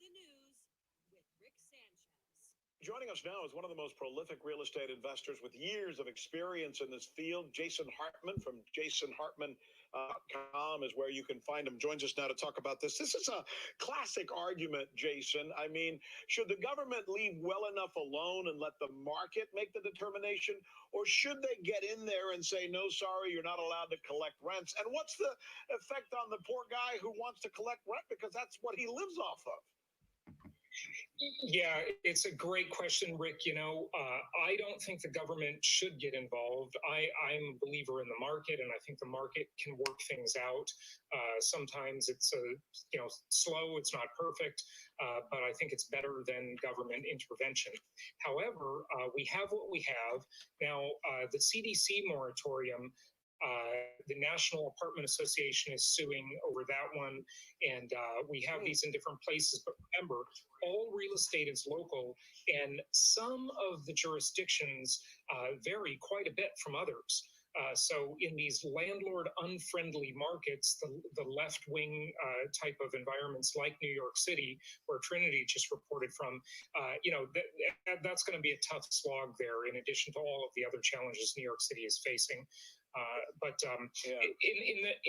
the news with Rick Sanchez. Joining us now is one of the most prolific real estate investors with years of experience in this field. Jason Hartman from jasonhartman.com is where you can find him. Joins us now to talk about this. This is a classic argument, Jason. I mean, should the government leave well enough alone and let the market make the determination? Or should they get in there and say, no, sorry, you're not allowed to collect rents? And what's the effect on the poor guy who wants to collect rent because that's what he lives off of? Yeah, it's a great question, Rick. I don't think the government should get involved. I'm a believer in the market, and I think the market can work things out. Sometimes it's slow, it's not perfect, but I think it's better than government intervention. However, we have what we have. Now, the CDC moratorium, the National Apartment Association is suing over that one, and we have these in different places. But remember, all real estate is local, and some of the jurisdictions vary quite a bit from others. So in these landlord-unfriendly markets, the left-wing type of environments like New York City, where Trinity just reported from, that's going to be a tough slog there, in addition to all of the other challenges New York City is facing.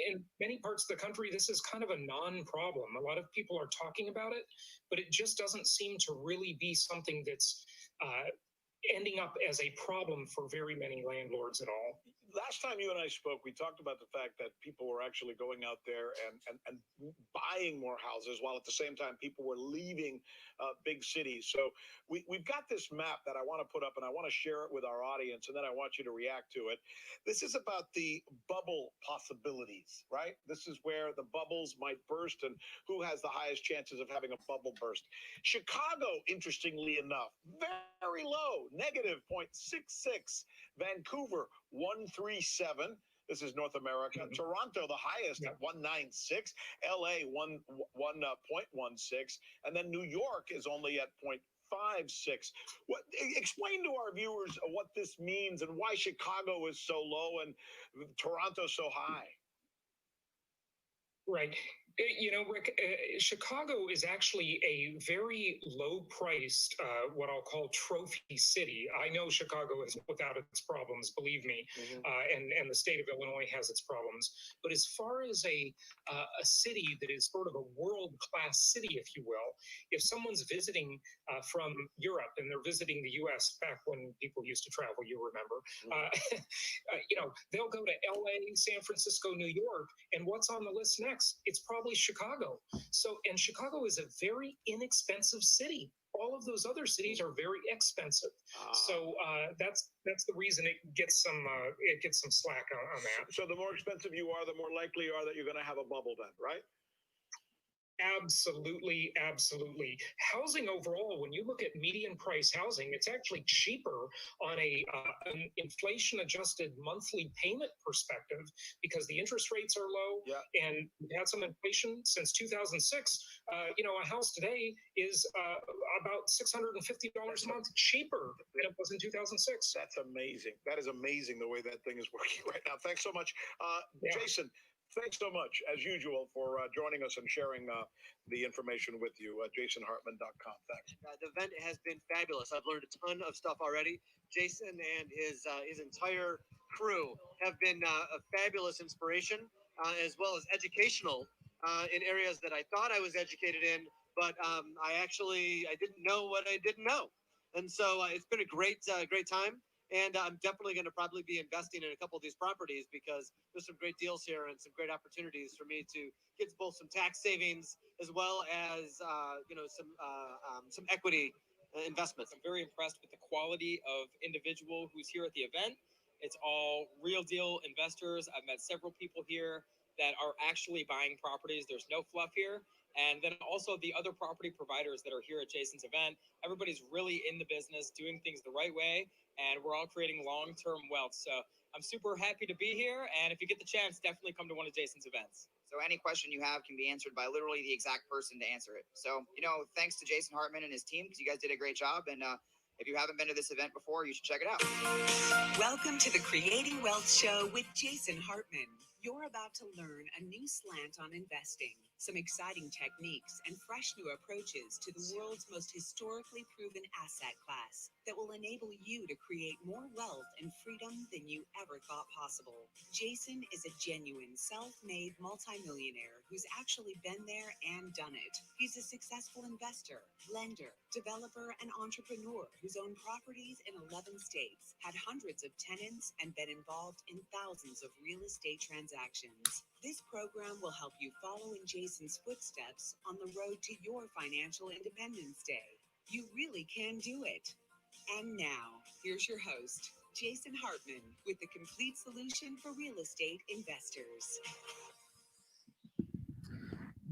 In many parts of the country, this is kind of a non-problem. A lot of people are talking about it, but it just doesn't seem to really be something that's ending up as a problem for very many landlords at all. Last time you and I spoke, we talked about the fact that people were actually going out there and buying more houses, while at the same time people were leaving big cities. So we've got this map that I want to put up, and I want to share it with our audience, and then I want you to react to it. This is about the bubble possibilities, right? This is where the bubbles might burst and who has the highest chances of having a bubble burst. Chicago, interestingly enough, very low, negative 0.66. Vancouver, 137. This is North America. Mm-hmm. Toronto, the highest at 196. LA, 1.16. And then New York is only at 0.56. Explain to our viewers what this means and why Chicago is so low and Toronto so high. Right. Rick, Chicago is actually a very low-priced, what I'll call trophy city. I know Chicago is without its problems, believe me, and the state of Illinois has its problems. But as far as a city that is sort of a world-class city, if you will, if someone's visiting from Europe and they're visiting the U.S. back when people used to travel, you remember, they'll go to L.A., San Francisco, New York, and what's on the list next? It's probably Chicago. And Chicago is a very inexpensive city. All of those other cities are very expensive. So that's the reason it gets some slack on that. So the more expensive you are, the more likely you are that you're going to have a bubble then, right? Absolutely, absolutely. Housing overall, when you look at median price housing, it's actually cheaper on an inflation-adjusted monthly payment perspective because the interest rates are low, and we've had some inflation since 2006. A house today is about $650 a month cheaper than it was in 2006. That's amazing. That is amazing the way that thing is working right now. Thanks so much, Jason. Thanks so much, as usual, for joining us and sharing the information with you. JasonHartman.com. Thanks. The event has been fabulous. I've learned a ton of stuff already. Jason and his entire crew have been a fabulous inspiration, as well as educational in areas that I thought I was educated in, but I didn't know what I didn't know. And so it's been a great time. And I'm definitely going to probably be investing in a couple of these properties because there's some great deals here and some great opportunities for me to get both some tax savings as well as some equity investments. I'm very impressed with the quality of individual who's here at the event. It's all real deal investors. I've met several people here that are actually buying properties. There's no fluff here. And then also the other property providers that are here at Jason's event, everybody's really in the business, doing things the right way, and we're all creating long-term wealth. So I'm super happy to be here, and if you get the chance, definitely come to one of Jason's events. So any question you have can be answered by literally the exact person to answer it. So, thanks to Jason Hartman and his team, because you guys did a great job, and if you haven't been to this event before, you should check it out. Welcome to the Creating Wealth Show with Jason Hartman. You're about to learn a new slant on investing. some exciting techniques, and fresh new approaches to the world's most historically proven asset class that will enable you to create more wealth and freedom than you ever thought possible. Jason is a genuine self-made multimillionaire who's actually been there and done it. He's a successful investor, lender, developer, and entrepreneur who's owned properties in 11 states, had hundreds of tenants, and been involved in thousands of real estate transactions. This program will help you follow in Jason's footsteps on the road to your financial independence day. You really can do it. And now, here's your host, Jason Hartman, with the complete solution for real estate investors.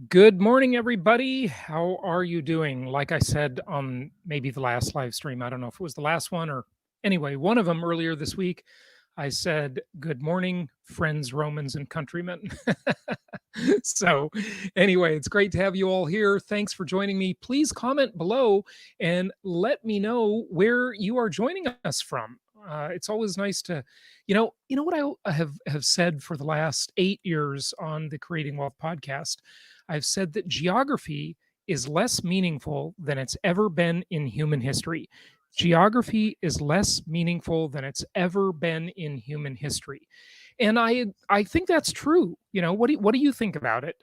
Good morning, everybody. How are you doing? Like I said on maybe the last live stream, I don't know if it was the last one or anyway, one of them earlier this week, I said, good morning, friends, Romans, and countrymen. So anyway, it's great to have you all here. Thanks for joining me. Please comment below and let me know where you are joining us from. It's always nice to, you know what I have said for the last 8 years on the Creating Wealth podcast. I've said that geography is less meaningful than it's ever been in human history. Geography is less meaningful than it's ever been in human history. And I think that's true. What do you think about it?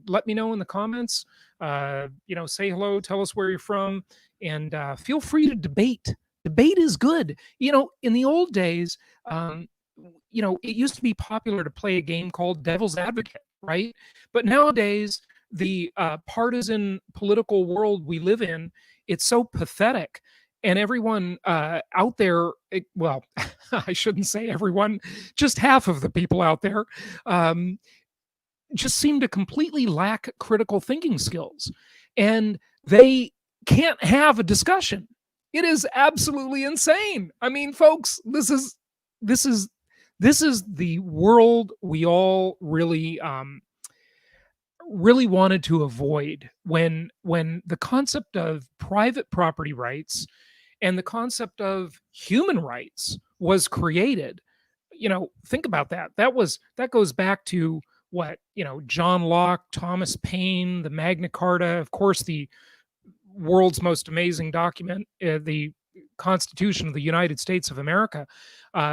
Let me know in the comments. Say hello, tell us where you're from, and feel free to debate. Debate is good. In the old days, it used to be popular to play a game called Devil's Advocate, right? But nowadays, the partisan political world we live in, it's so pathetic. And everyone out there, well, I shouldn't say everyone, just half of the people out there just seem to completely lack critical thinking skills. And they can't have a discussion. It is absolutely insane. I mean, folks, this is the world we all really wanted to avoid when the concept of private property rights and the concept of human rights was created. Think about that. That goes back to what, John Locke, Thomas Paine, the Magna Carta, of course, the world's most amazing document, the Constitution of the United States of America.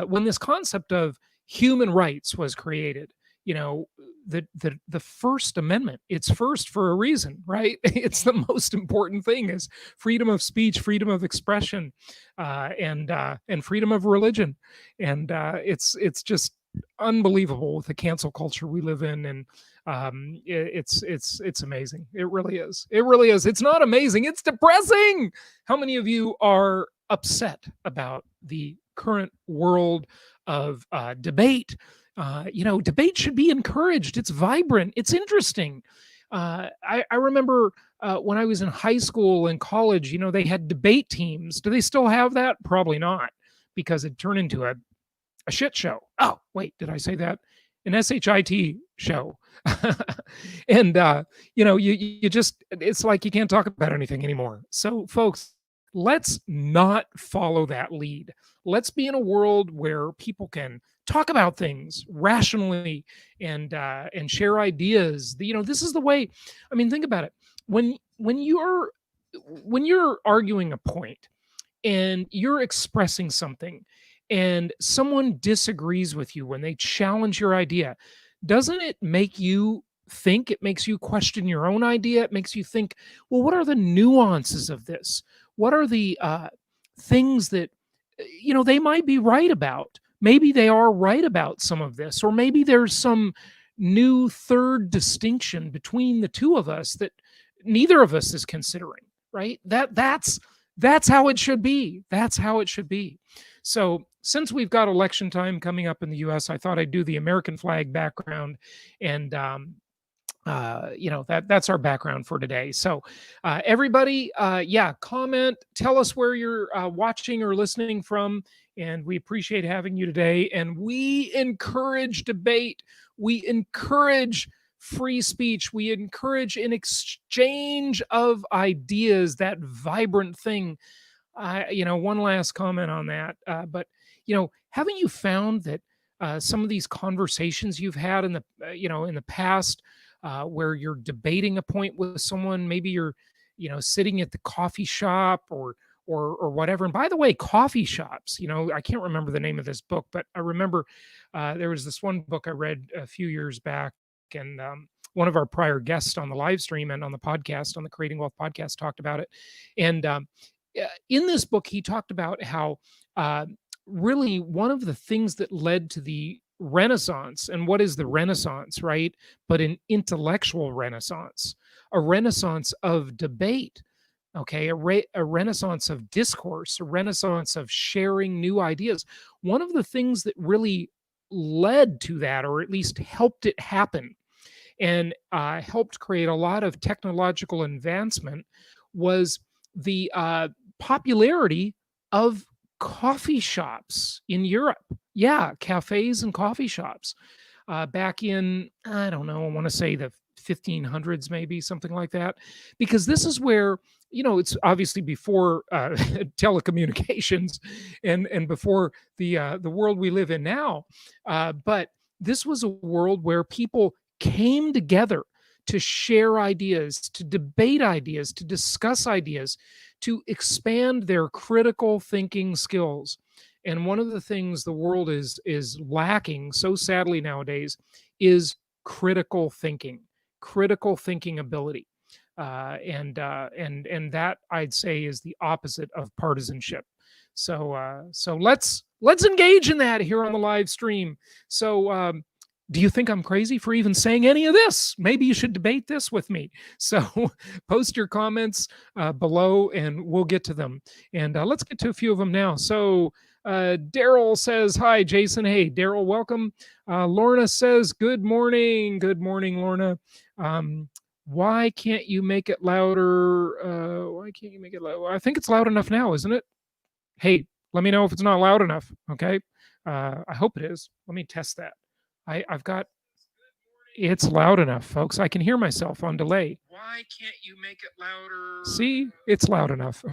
When this concept of human rights was created, the First Amendment, it's first for a reason, right? It's the most important thing is freedom of speech, freedom of expression, and freedom of religion. And it's just unbelievable with the cancel culture we live in. And it's amazing. It really is. It really is. It's not amazing. It's depressing. How many of you are upset about the current world of debate? Debate should be encouraged. It's vibrant. It's interesting. I remember when I was in high school and college, they had debate teams. Do they still have that? Probably not, because it turned into a shit show. Oh, wait, did I say that? An SHIT show. And, you just, it's like you can't talk about anything anymore. So, folks, let's not follow that lead. Let's be in a world where people can talk about things rationally and share ideas. This is the way. I mean, think about it. When you're arguing a point and you're expressing something and someone disagrees with you when they challenge your idea, doesn't it make you think? It makes you question your own idea. It makes you think, well, what are the nuances of this? What are the things that, they might be right about? Maybe they are right about some of this, or maybe there's some new third distinction between the two of us that neither of us is considering, right? That's how it should be. That's how it should be. So since we've got election time coming up in the US, I thought I'd do the American flag background, and that's our background for today. So everybody, comment, tell us where you're watching or listening from, and we appreciate having you today. And we encourage debate. We encourage free speech. We encourage an exchange of ideas, that vibrant thing. One last comment on that. But haven't you found that some of these conversations you've had in the past, where you're debating a point with someone. Maybe you're, sitting at the coffee shop or whatever. And by the way, coffee shops, I can't remember the name of this book, but I remember there was this one book I read a few years back, and one of our prior guests on the live stream and on the podcast, on the Creating Wealth podcast, talked about it. And in this book, he talked about how really one of the things that led to the Renaissance, and what is the Renaissance, right? But an intellectual Renaissance, a Renaissance of debate, okay, a Renaissance of discourse, a Renaissance of sharing new ideas. One of the things that really led to that, or at least helped it happen, and helped create a lot of technological advancement, was the popularity of coffee shops in Europe. Yeah, cafes and coffee shops. Back in, I don't know, I want to say the 1500s, maybe something like that, because this is where, it's obviously before telecommunications and before the world we live in now. But this was a world where people came together to share ideas, to debate ideas, to discuss ideas, to expand their critical thinking skills. And one of the things the world is lacking so sadly nowadays is critical thinking ability. And that, I'd say, is the opposite of partisanship. So let's engage in that here on the live stream. So do you think I'm crazy for even saying any of this? Maybe you should debate this with me. So post your comments below and we'll get to them. And let's get to a few of them now. So Daryl says, hi, Jason. Hey, Daryl, welcome. Lorna says, good morning. Good morning, Lorna. Why can't you make it louder? Why can't you make it loud? I think it's loud enough now, isn't it? Hey, let me know if it's not loud enough. Okay. I hope it is. Let me test that. I've got, it's loud enough, folks. I can hear myself on delay. Why can't you make it louder? See, it's loud enough.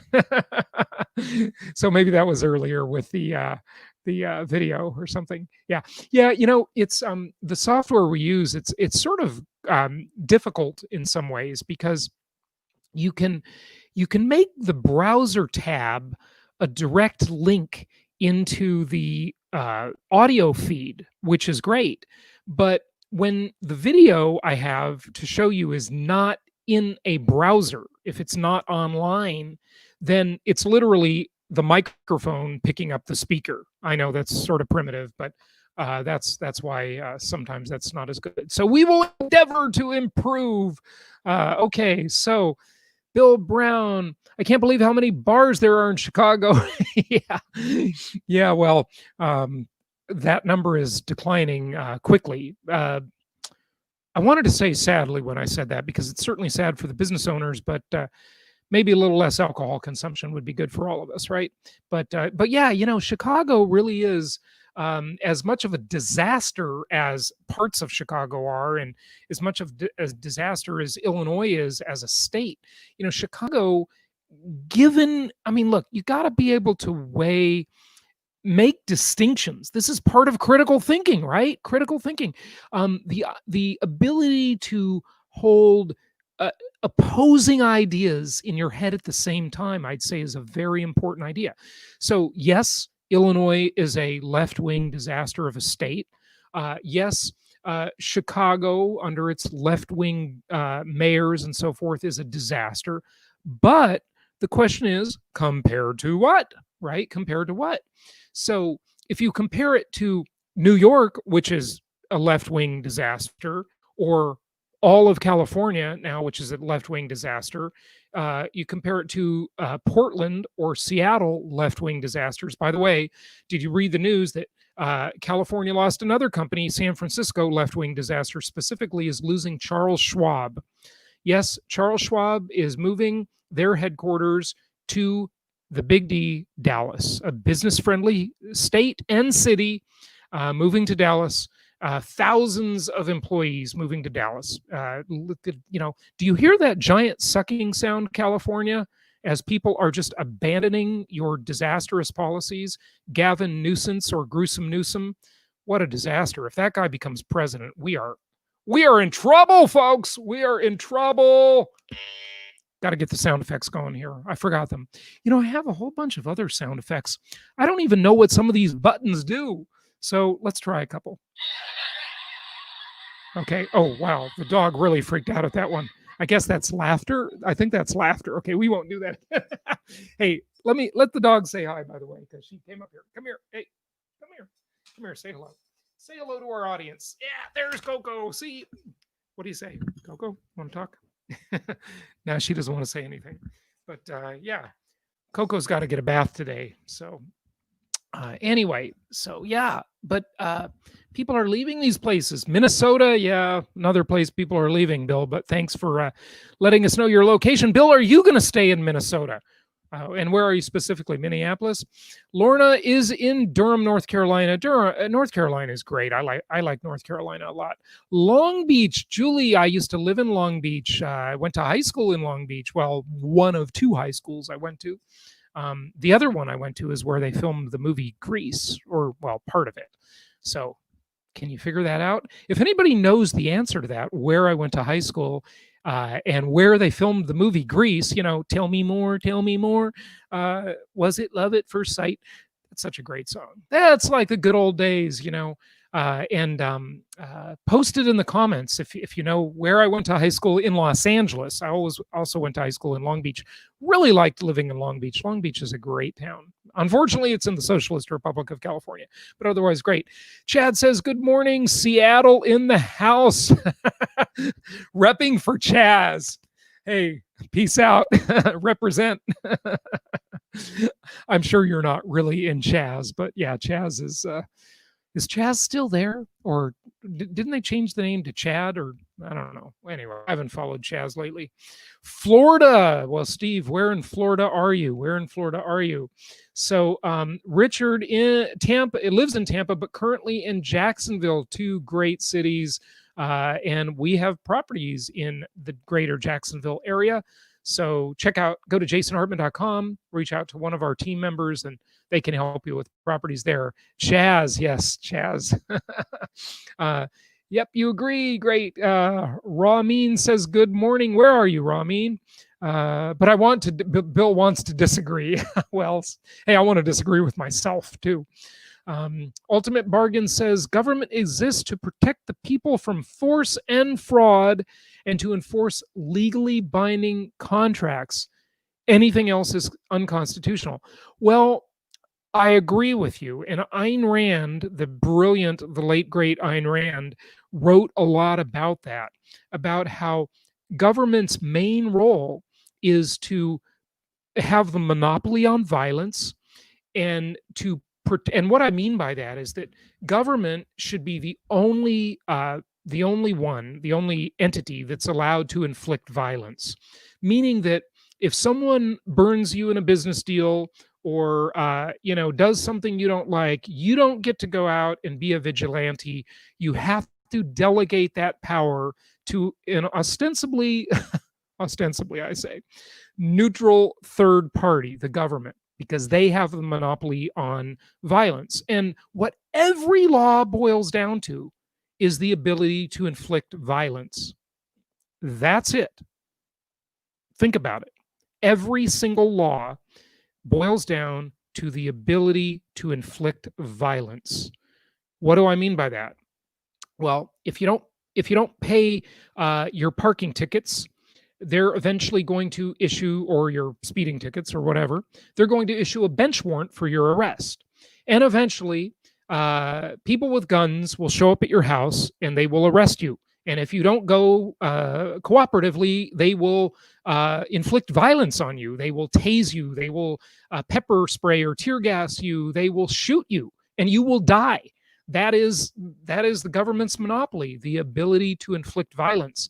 So maybe that was earlier with the video or something. Yeah. It's the software we use. It's sort of difficult in some ways, because you can make the browser tab a direct link into the audio feed, which is great. But when the video I have to show you is not in a browser, if it's not online, then it's literally the microphone picking up the speaker. I know that's sort of primitive, but that's why sometimes that's not as good. So we will endeavor to improve. Okay, so Bill Brown, I can't believe how many bars there are in Chicago. Yeah. Well, that number is declining quickly. I wanted to say sadly when I said that, because it's certainly sad for the business owners, but maybe a little less alcohol consumption would be good for all of us, right? But yeah, Chicago really is as much of a disaster as parts of Chicago are, and as much of a disaster as Illinois is as a state. Chicago, look, you got to be able to make distinctions. This is part of critical thinking, right? Critical thinking. The ability to hold opposing ideas in your head at the same time, I'd say, is a very important idea. So yes, Illinois is a left-wing disaster of a state. Yes, Chicago, under its left-wing mayors and so forth, is a disaster. But the question is, compared to what, right? Compared to what? So if you compare it to New York, which is a left-wing disaster, or all of California now, which is a left-wing disaster, you compare it to Portland or Seattle, left-wing disasters. By the way, did you read the news that California lost another company? San Francisco, left-wing disaster specifically, is losing Charles Schwab. Yes, Charles Schwab is moving their headquarters to the Big D, Dallas, a business-friendly state and city, moving to Dallas. Thousands of employees moving to Dallas. Look at, do you hear that giant sucking sound, California, as people are just abandoning your disastrous policies? Gavin Nuisance or Gruesome Newsom, what a disaster. If that guy becomes president, we are We are in trouble, folks. We are in trouble. Got to get the sound effects going here. I forgot them. You know, I have a whole bunch of other sound effects. I don't even know what some of these buttons do. So let's try a couple. Okay. Oh, wow. The dog really freaked out at that one. I guess that's laughter. I think that's laughter. Okay, we won't do that. Hey, let the dog say hi, by the way, because she came up here. Come here. Hey, come here. Come here. Say hello. Say hello to our audience. Yeah, there's Coco. See, what do you say, Coco? Want to talk? Now she doesn't want to say anything, but yeah, Coco's got to get a bath today. So anyway, so yeah, but people are leaving these places. Minnesota, yeah, another place people are leaving, Bill. But thanks for letting us know your location. Bill, are you going to stay in Minnesota? And where are you specifically? Minneapolis. Lorna is in Durham, North Carolina. North Carolina is great. I like North Carolina a lot. Long Beach, Julie. I used to live in Long Beach. I went to high school in Long Beach. Well, one of two high schools I went to. The other one I went to is where they filmed the movie Grease, or well, part of it. So can you figure that out? If anybody knows the answer to that, where I went to high school and where they filmed the movie Grease, you know, tell me more, tell me more. Was it Love at First Sight? That's such a great song. That's like the good old days, you know. And post it in the comments if you know where I went to high school in Los Angeles. I also went to high school in Long Beach. Really liked living in Long Beach. Long Beach is a great town. Unfortunately, it's in the Socialist Republic of California, but otherwise great. Chad says, good morning, Seattle in the house. Repping for Chaz. Hey, peace out. Represent. I'm sure you're not really in Chaz, but yeah, Chaz is Chaz still there? Or didn't they change the name to Chad? Or I don't know. Anyway, I haven't followed Chaz lately. Florida. Well, Steve, where in Florida are you? Where in Florida are you? So Richard in Tampa, it lives in Tampa, but currently in Jacksonville, two great cities. And we have properties in the greater Jacksonville area. So go to jasonhartman.com, reach out to one of our team members, and they can help you with properties there. Chaz, yes, Chaz. Yep, you agree. Great. Ramin says, good morning. Where are you, Ramin? But Bill wants to disagree. Well, hey, I want to disagree with myself too. Ultimate Bargain says, government exists to protect the people from force and fraud and to enforce legally binding contracts. Anything else is unconstitutional. Well, I agree with you. And Ayn Rand, the late great Ayn Rand, wrote a lot about that, about how government's main role is to have the monopoly on violence and what I mean by that is that government should be the only entity that's allowed to inflict violence. Meaning that if someone burns you in a business deal or does something you don't like, you don't get to go out and be a vigilante. You have to delegate that power to an ostensibly I say, neutral third party, the government, because they have the monopoly on violence. And what every law boils down to is the ability to inflict violence. That's it. Think about it. Every single law boils down to the ability to inflict violence. What do I mean by that? Well, if you don't pay your parking tickets, they're eventually going to issue, or your speeding tickets or whatever, they're going to issue a bench warrant for your arrest. And eventually, people with guns will show up at your house and they will arrest you. And if you don't go cooperatively, they will inflict violence on you. They will tase you. They will pepper spray or tear gas you. They will shoot you and you will die. That is the government's monopoly, the ability to inflict violence.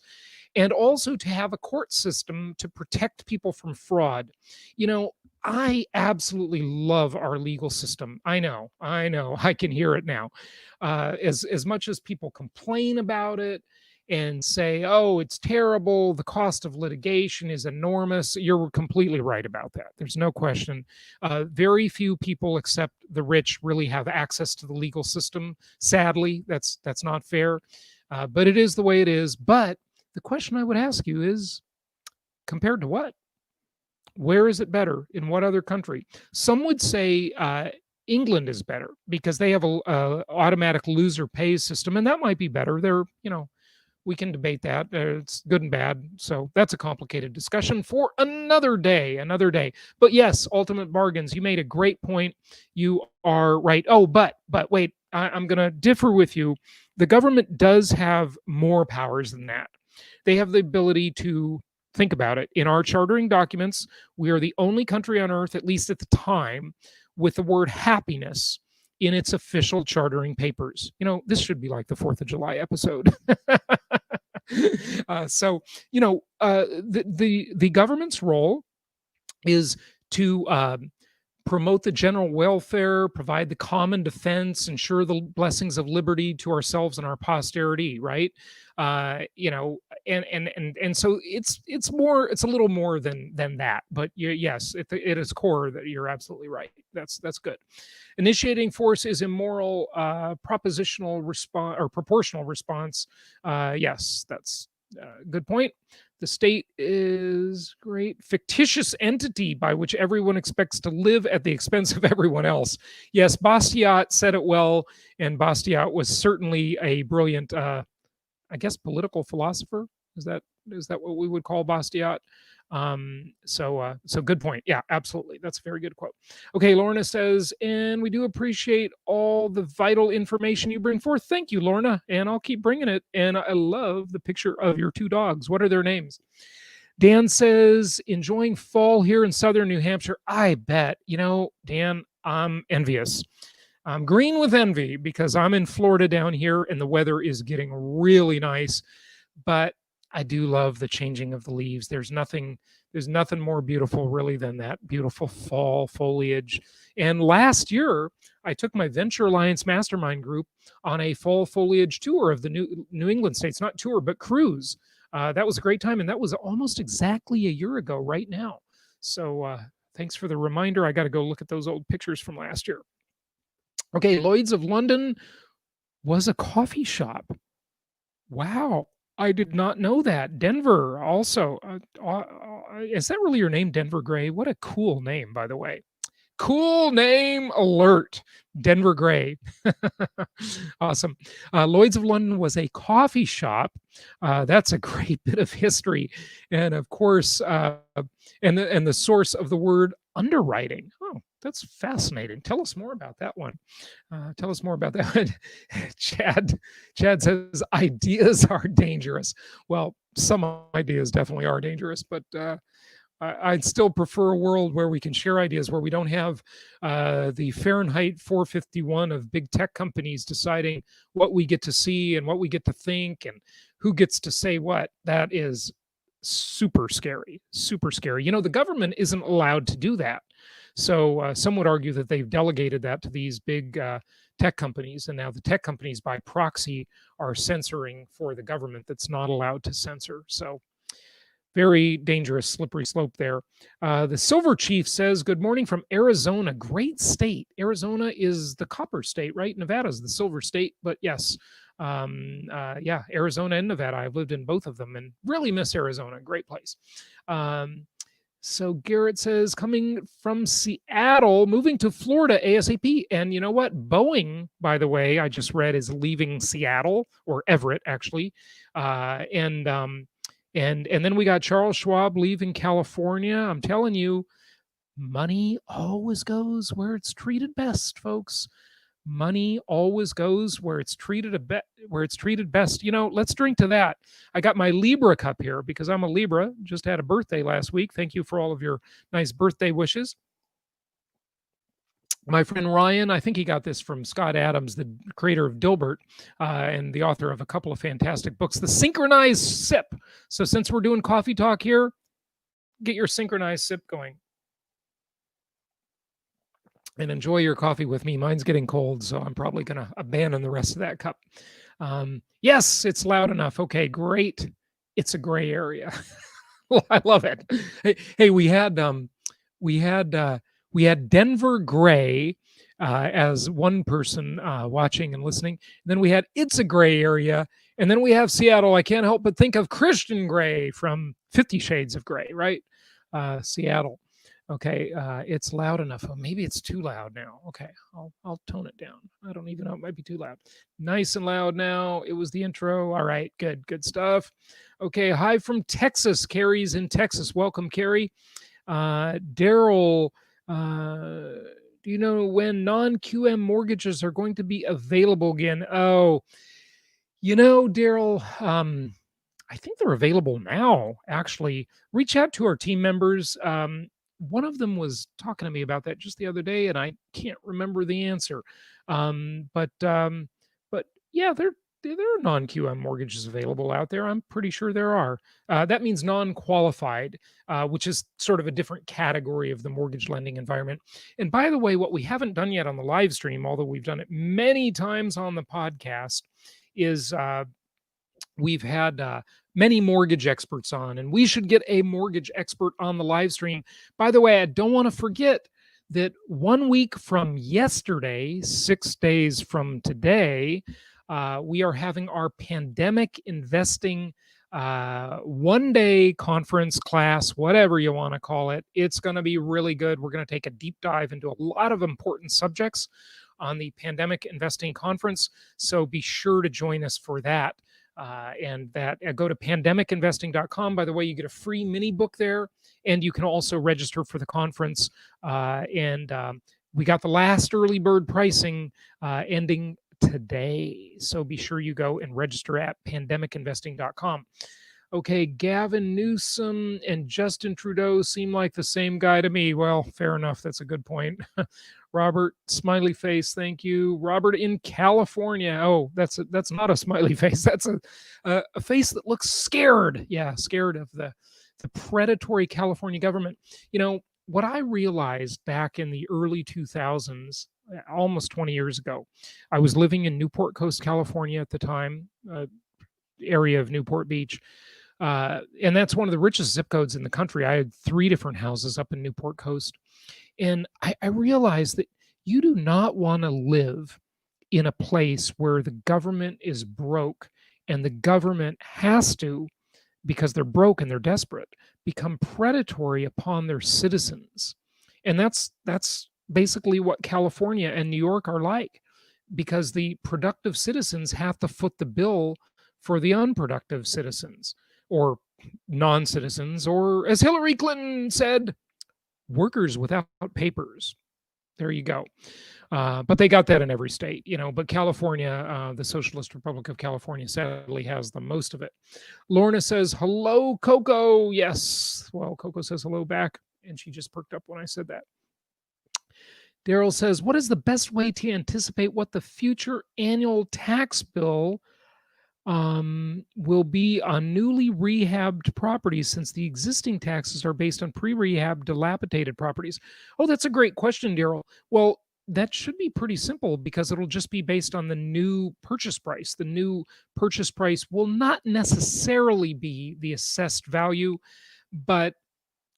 And also to have a court system to protect people from fraud. You know, I absolutely love our legal system. I know, I can hear it now. As much as people complain about it and say, oh, it's terrible, the cost of litigation is enormous, you're completely right about that. There's no question. Very few people except the rich really have access to the legal system. Sadly, that's not fair. But it is the way it is. But the question I would ask you is, compared to what? Where is it better? In what other country? Some would say England is better because they have a automatic loser pays system, and that might be better. We can debate that. It's good and bad. So that's a complicated discussion for another day, another day. But yes, ultimate bargains. You made a great point. You are right. Oh, but wait, I'm going to differ with you. The government does have more powers than that. They have the ability to think about it. In our chartering documents, we are the only country on earth, at least at the time, with the word happiness in its official chartering papers. This should be like the 4th of July episode. The government's role is to promote the general welfare, provide the common defense, ensure the blessings of liberty to ourselves and our posterity, right? And so it's a little more than that. But yes, it is core that you're absolutely right. That's good. Initiating force is immoral. Propositional response or proportional response. Yes, that's a good point. The state is great. Fictitious entity by which everyone expects to live at the expense of everyone else. Yes, Bastiat said it well, and Bastiat was certainly a brilliant, I guess, political philosopher. Is that what we would call Bastiat? So good point. Yeah, absolutely. That's a very good quote. Okay, Lorna says, and we do appreciate all the vital information you bring forth. Thank you, Lorna, and I'll keep bringing it. And I love the picture of your 2 dogs. What are their names? Dan says, enjoying fall here in southern New Hampshire. I bet. Dan, I'm envious. I'm green with envy because I'm in Florida down here and the weather is getting really nice. But I do love the changing of the leaves. There's nothing more beautiful really than that beautiful fall foliage. And last year, I took my Venture Alliance Mastermind group on a fall foliage tour of the New England states, not tour, but cruise. That was a great time. And that was almost exactly a year ago right now. So thanks for the reminder. I got to go look at those old pictures from last year. Okay, Lloyd's of London was a coffee shop. Wow. I did not know that. Denver also. Is that really your name, Denver Gray? What a cool name, by the way. Cool name alert. Denver Gray. Awesome. Lloyd's of London was a coffee shop. That's a great bit of history. And of course, and the source of the word underwriting. Oh, that's fascinating. Tell us more about that one. Tell us more about that one. Chad says ideas are dangerous. Well, some ideas definitely are dangerous, but I'd still prefer a world where we can share ideas, where we don't have the Fahrenheit 451 of big tech companies deciding what we get to see and what we get to think and who gets to say what. That is super scary, super scary. The government isn't allowed to do that. So some would argue that they've delegated that to these big tech companies. And now the tech companies by proxy are censoring for the government that's not allowed to censor. So very dangerous, slippery slope there. The Silver Chief says, good morning from Arizona. Great state. Arizona is the copper state, right? Nevada's the silver state. But yes, Arizona and Nevada. I've lived in both of them and really miss Arizona. Great place. So Garrett says, coming from Seattle, moving to Florida ASAP. And you know what? Boeing, by the way, I just read is leaving Seattle, or Everett, actually. And then we got Charles Schwab leaving California. I'm telling you, money always goes where it's treated best, folks. Money always goes where it's treated best. Let's drink to that. I got my Libra cup here because I'm a Libra. Just had a birthday last week. Thank you for all of your nice birthday wishes. My friend Ryan, I think he got this from Scott Adams, the creator of Dilbert, and the author of a couple of fantastic books. The Synchronized Sip. So since we're doing coffee talk here, get your synchronized sip going. And enjoy your coffee with me. Mine's getting cold, so I'm probably going to abandon the rest of that cup. Yes, it's loud enough. Okay, great. It's a gray area. I love it. Hey, we had Denver Gray as one person watching and listening. And then we had It's a Gray Area. And then we have Seattle. I can't help but think of Christian Grey from 50 Shades of Grey, right? Seattle. Okay, it's loud enough. Oh, maybe it's too loud now. Okay, I'll tone it down. I don't even know. It might be too loud. Nice and loud now. It was the intro. All right, good stuff. Okay, hi from Texas. Carrie's in Texas. Welcome, Carrie. Daryl, do you know when non-QM mortgages are going to be available again? Oh, Daryl, I think they're available now, actually. Reach out to our team members. One of them was talking to me about that just the other day, and I can't remember the answer. But yeah, there are non-QM mortgages available out there. I'm pretty sure there are. That means non-qualified, which is sort of a different category of the mortgage lending environment. And by the way, what we haven't done yet on the live stream, although we've done it many times on the podcast, is we've had many mortgage experts on, and we should get a mortgage expert on the live stream. By the way, I don't want to forget that 1 week from yesterday, 6 days from today, we are having our pandemic investing 1-day conference class, whatever you want to call it. It's going to be really good. We're going to take a deep dive into a lot of important subjects on the pandemic investing conference. So be sure to join us for that. And that go to pandemicinvesting.com. By the way, you get a free mini book there, and you can also register for the conference. We got the last early bird pricing ending today. So be sure you go and register at pandemicinvesting.com. Okay, Gavin Newsom and Justin Trudeau seem like the same guy to me. Well, fair enough. That's a good point. Robert, smiley face, thank you. Robert in California. Oh, that's not a smiley face. That's a face that looks scared. Yeah, scared of the predatory California government. What I realized back in the early 2000s, almost 20 years ago, I was living in Newport Coast, California at the time, area of Newport Beach. And that's one of the richest zip codes in the country. I had 3 different houses up in Newport Coast. And I realized that you do not want to live in a place where the government is broke and the government has to, because they're broke and they're desperate, become predatory upon their citizens. And that's basically what California and New York are like, because the productive citizens have to foot the bill for the unproductive citizens or non-citizens, or as Hillary Clinton said, workers without papers. There you go. But they got that in every state, but California, the Socialist Republic of California, sadly has the most of it. Lorna says, hello, Coco. Yes. Well, Coco says hello back, and she just perked up when I said that. Daryl says, what is the best way to anticipate what the future annual tax bill will be on newly rehabbed properties, since the existing taxes are based on pre-rehab dilapidated properties? Oh, that's a great question, Daryl. Well, that should be pretty simple, because it'll just be based on the new purchase price. The new purchase price will not necessarily be the assessed value, but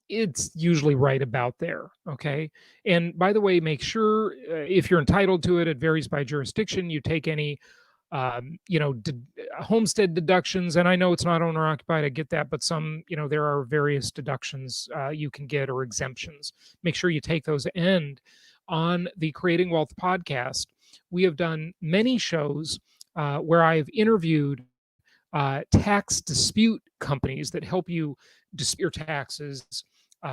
it's usually right about there. Okay. And by the way, make sure if you're entitled to it, it varies by jurisdiction. You take any homestead deductions, and I know it's not owner occupied, I get that, but some, there are various deductions you can get, or exemptions. Make sure you take those. And on the Creating Wealth podcast, we have done many shows where I've interviewed tax dispute companies that help you dispute your taxes,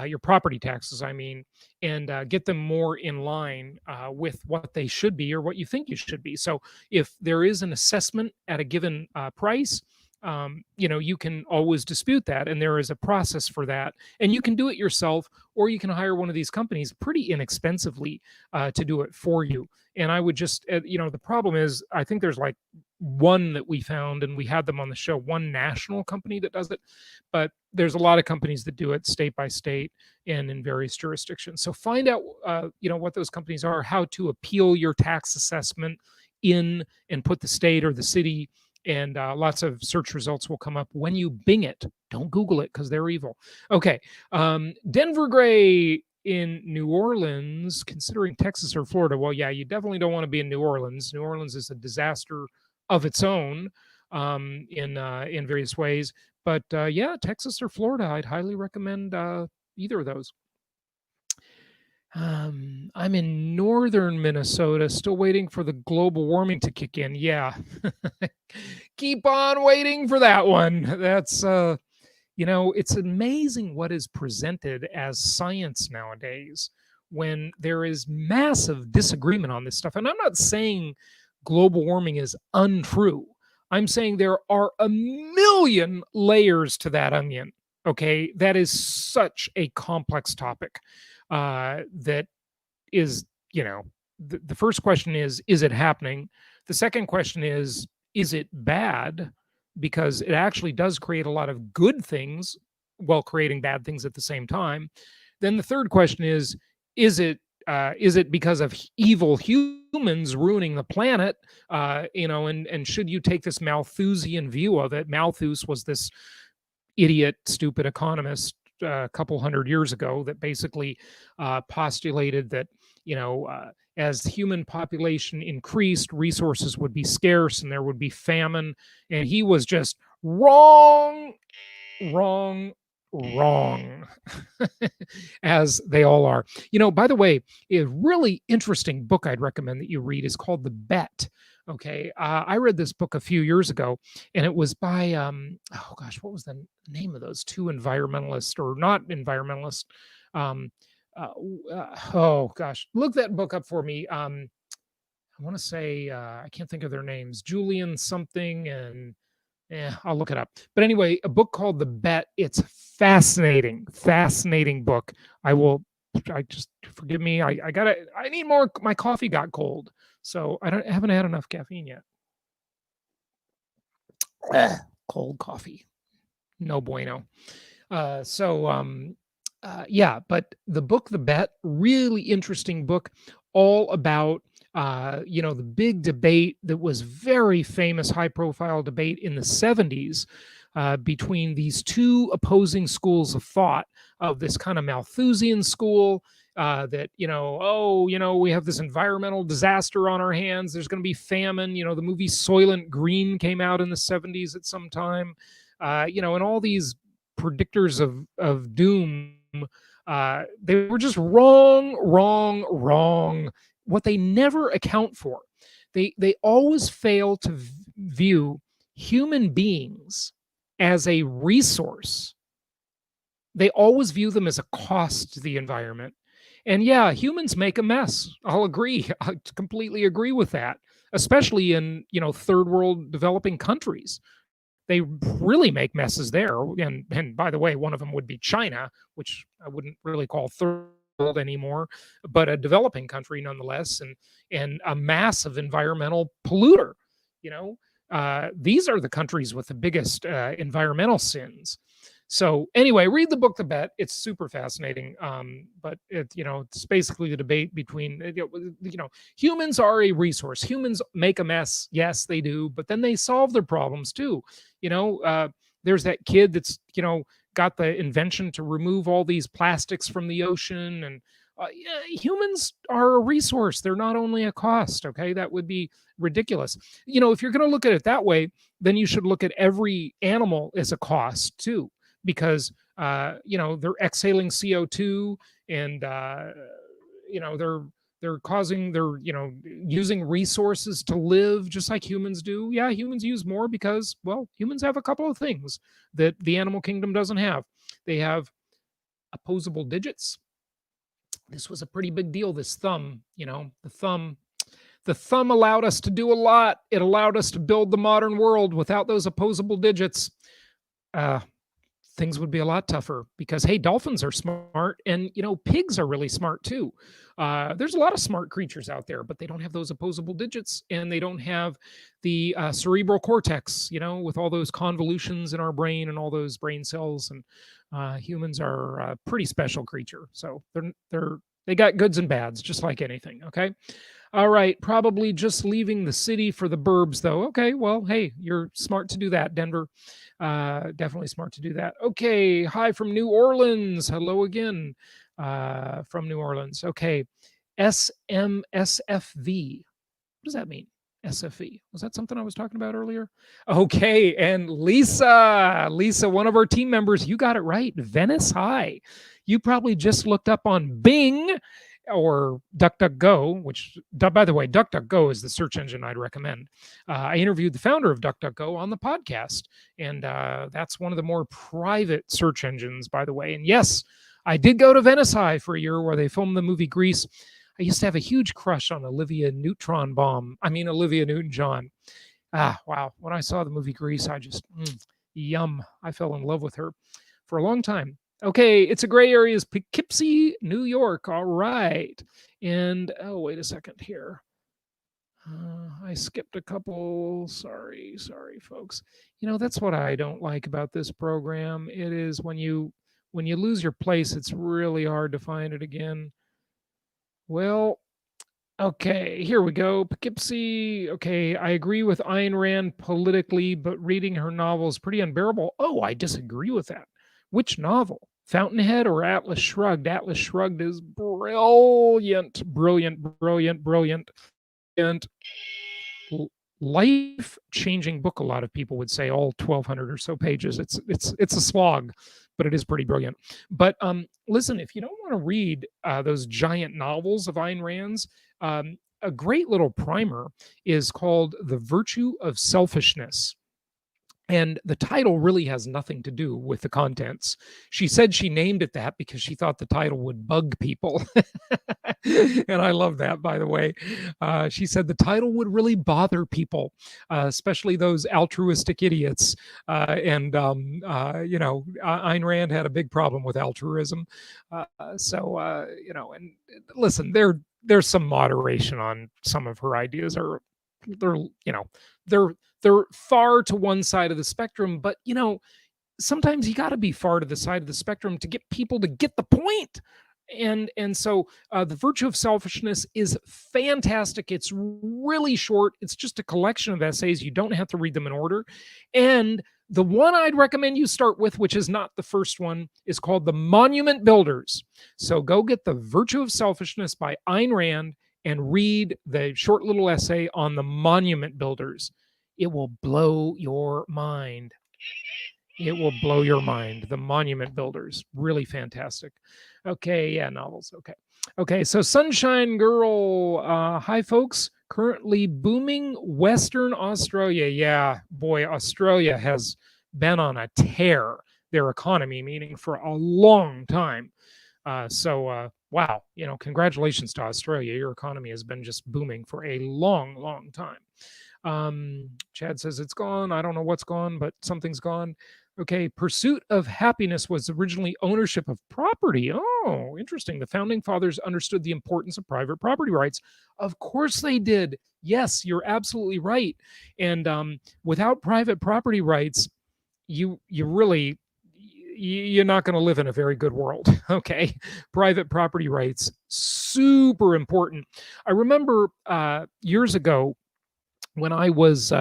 your property taxes, I mean, and get them more in line with what they should be, or what you think you should be. So if there is an assessment at a given price, you can always dispute that, and there is a process for that, and you can do it yourself, or you can hire one of these companies pretty inexpensively to do it for you. And I would just, the problem is, I think there's like one that we found, and we had them on the show, one national company that does it, but there's a lot of companies that do it state by state and in various jurisdictions. So find out, what those companies are, how to appeal your tax assessment in, and put the state or the city, and lots of search results will come up when you Bing it. Don't Google it, because they're evil. Okay. Denver Gray in New Orleans, considering Texas or Florida, well, yeah, you definitely don't want to be in New Orleans. New Orleans is a disaster of its own in various ways. But yeah, Texas or Florida, I'd highly recommend either of those. I'm in northern Minnesota, still waiting for the global warming to kick in. Yeah, keep on waiting for that one. That's it's amazing what is presented as science nowadays when there is massive disagreement on this stuff. And I'm not saying global warming is untrue. I'm saying there are a million layers to that onion. Okay, that is such a complex topic that is, the first question is it happening? The second question is it bad? Because it actually does create a lot of good things while creating bad things at the same time. Then the third question is it because of evil humans ruining the planet? And should you take this Malthusian view of it? Malthus was this idiot, stupid economist a couple hundred years ago that basically postulated that as human population increased, resources would be scarce and there would be famine. And he was just wrong, wrong, wrong, as they all are. By the way, a really interesting book I'd recommend that you read is called The Bet. Okay, I read this book a few years ago, and it was by oh gosh, what was the name of those two environmentalists, or not environmentalists? Oh gosh, look that book up for me. I want to say I can't think of their names. Julian something, and I'll look it up. But anyway, a book called The Bet. It's fascinating, fascinating book. I just forgive me. I need more. My coffee got cold, so I haven't had enough caffeine yet. Cold coffee, no bueno. Yeah, but the book, The Bet, really interesting book, all about the big debate that was very famous, high profile debate in the 70s between these two opposing schools of thought, of this kind of Malthusian school that, we have this environmental disaster on our hands. There's going to be famine. The movie Soylent Green came out in the 70s at some time, and all these predictors of doom. They were just wrong. What they never account for, they always fail to view human beings as a resource. They always view them as a cost to the environment. And yeah, humans make a mess. I'll agree. I completely agree with that, especially in, third world developing countries. They really make messes there. And by the way, one of them would be China, which I wouldn't really call third world anymore, but a developing country nonetheless, and a massive environmental polluter. These are the countries with the biggest environmental sins. So anyway, read the book The Bet. It's super fascinating. But it's basically the debate between humans are a resource. Humans make a mess. Yes, they do, but then they solve their problems too. There's that kid that's got the invention to remove all these plastics from the ocean, and humans are a resource. They're not only a cost. Okay, that would be ridiculous. If you're going to look at it that way, then you should look at every animal as a cost too, because they're exhaling CO2, and they're using resources to live just like humans do. Yeah, humans use more because, well, humans have a couple of things that the animal kingdom doesn't have. They have opposable digits. This was a pretty big deal. This thumb, the thumb allowed us to do a lot. It allowed us to build the modern world. Without those opposable digits, things would be a lot tougher, because, hey, dolphins are smart, and pigs are really smart too. There's a lot of smart creatures out there, but they don't have those opposable digits, and they don't have the cerebral cortex, with all those convolutions in our brain and all those brain cells. And humans are a pretty special creature, so they got goods and bads, just like anything. Okay. All right, probably just leaving the city for the burbs, though. Okay, well, hey, you're smart to do that, Denver. Definitely smart to do that. Okay, hi from New Orleans. Hello again. from New Orleans. Okay, SMSFV. What does that mean? SFE. Was that something I was talking about earlier? Okay, and Lisa, one of our team members, you got it right. Venice High. You probably just looked up on Bing or DuckDuckGo, which, by the way, DuckDuckGo is the search engine I'd recommend. I interviewed the founder of DuckDuckGo on the podcast, and that's one of the more private search engines, by the way. And yes, I did go to Venice High for a year where they filmed the movie Grease. I used to have a huge crush on Olivia Newton-John. Ah, wow. When I saw the movie Grease, I just, yum. I fell in love with her for a long time. Okay, It's a Gray Area is Poughkeepsie, New York. All right. And, oh, wait a second here. I skipped a couple. Sorry, folks. You know, that's what I don't like about this program. It is when you lose your place, it's really hard to find it again. Well, okay, here we go. Poughkeepsie. Okay, I agree with Ayn Rand politically, but reading her novel is pretty unbearable. Oh, I disagree with that. Which novel? Fountainhead or Atlas Shrugged? Atlas Shrugged is brilliant. And life-changing book, a lot of people would say, all 1,200 or so pages. It's a slog, but it is pretty brilliant. But listen, if you don't want to read those giant novels of Ayn Rand's, a great little primer is called The Virtue of Selfishness. And the title really has nothing to do with the contents. She said she named it that because she thought the title would bug people. And I love that, by the way. She said the title would really bother people, especially those altruistic idiots. Ayn Rand had a big problem with altruism. And listen, there's some moderation on some of her ideas. They're far to one side of the spectrum, but sometimes you got to be far to the side of the spectrum to get people to get the point. And so The Virtue of Selfishness is fantastic. It's really short. It's just a collection of essays. You don't have to read them in order. And the one I'd recommend you start with, which is not the first one, is called The Monument Builders. So go get The Virtue of Selfishness by Ayn Rand and read the short little essay on the Monument Builders. It will blow your mind. It will blow your mind. The Monument Builders. Really fantastic. Okay, yeah, novels. Okay, so Sunshine Girl. Hi, folks. Currently booming Western Australia. Yeah, boy, Australia has been on a tear, their economy, meaning for a long time. Wow, congratulations to Australia. Your economy has been just booming for a long, long time. Chad says it's gone. I don't know what's gone, but something's gone. Okay, pursuit of happiness was originally ownership of property. Oh, interesting. The founding fathers understood the importance of private property rights. Of course they did. Yes, you're absolutely right. And without private property rights, you're not going to live in a very good world. Okay, private property rights, super important. I remember years ago when I was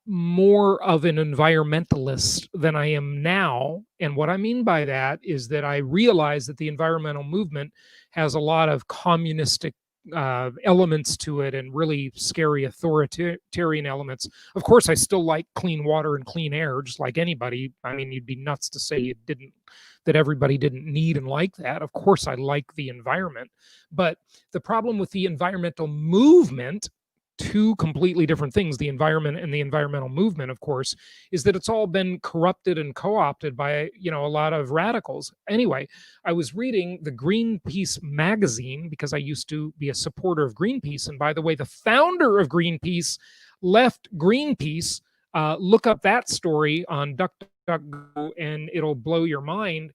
more of an environmentalist than I am now. And what I mean by that is that I realize that the environmental movement has a lot of communistic elements to it and really scary authoritarian elements. Of course, I still like clean water and clean air, just like anybody. I mean, you'd be nuts to say that everybody didn't need and like that. Of course, I like the environment. But the problem with the environmental movement, two completely different things, the environment and the environmental movement, of course, is that it's all been corrupted and co-opted by, a lot of radicals. Anyway, I was reading the Greenpeace magazine because I used to be a supporter of Greenpeace. And by the way, the founder of Greenpeace left Greenpeace. Look up that story on DuckDuckGo and it'll blow your mind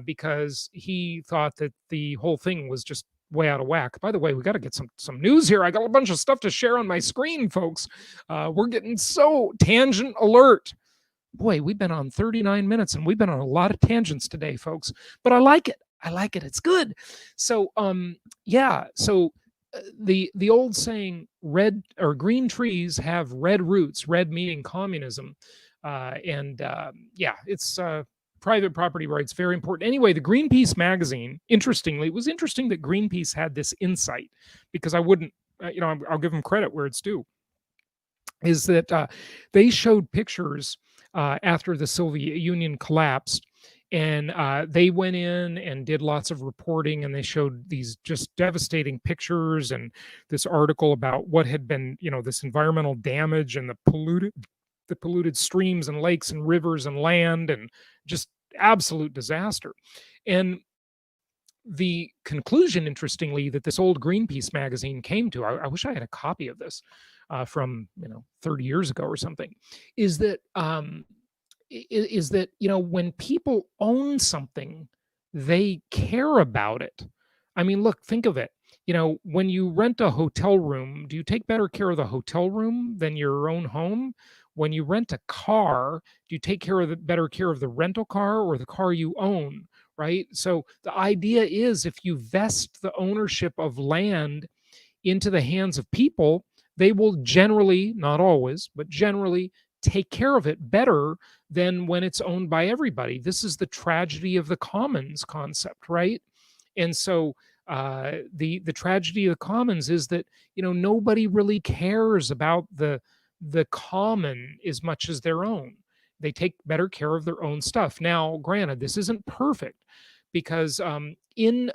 because he thought that the whole thing was just way out of whack. By the way, we got to get some news here. I got a bunch of stuff to share on my screen, folks. We're getting so tangent alert. Boy, we've been on 39 minutes and we've been on a lot of tangents today, folks. But I like it. It's good. So, the old saying, red or green trees have red roots. Red meaning communism. It's private property rights, very important. Anyway, the Greenpeace magazine, interestingly, it was interesting that Greenpeace had this insight, because I wouldn't, I'll give them credit where it's due, is that they showed pictures after the Soviet Union collapsed. And they went in and did lots of reporting, and they showed these just devastating pictures and this article about what had been, this environmental damage and the polluted streams and lakes and rivers and land, and just absolute disaster. And the conclusion, interestingly, that this old Greenpeace magazine came to, I wish I had a copy of this from 30 years ago or something, is that when people own something, they care about it. I mean, look, think of it. When you rent a hotel room, do you take better care of the hotel room than your own home? When you rent a car, do you take better care of the rental car or the car you own, right? So the idea is, if you vest the ownership of land into the hands of people, they will generally, not always, but generally take care of it better than when it's owned by everybody. This is the tragedy of the commons concept, right? And so the tragedy of the commons is that nobody really cares about the common as much as their own. They take better care of their own stuff. Now, granted, this isn't perfect, because in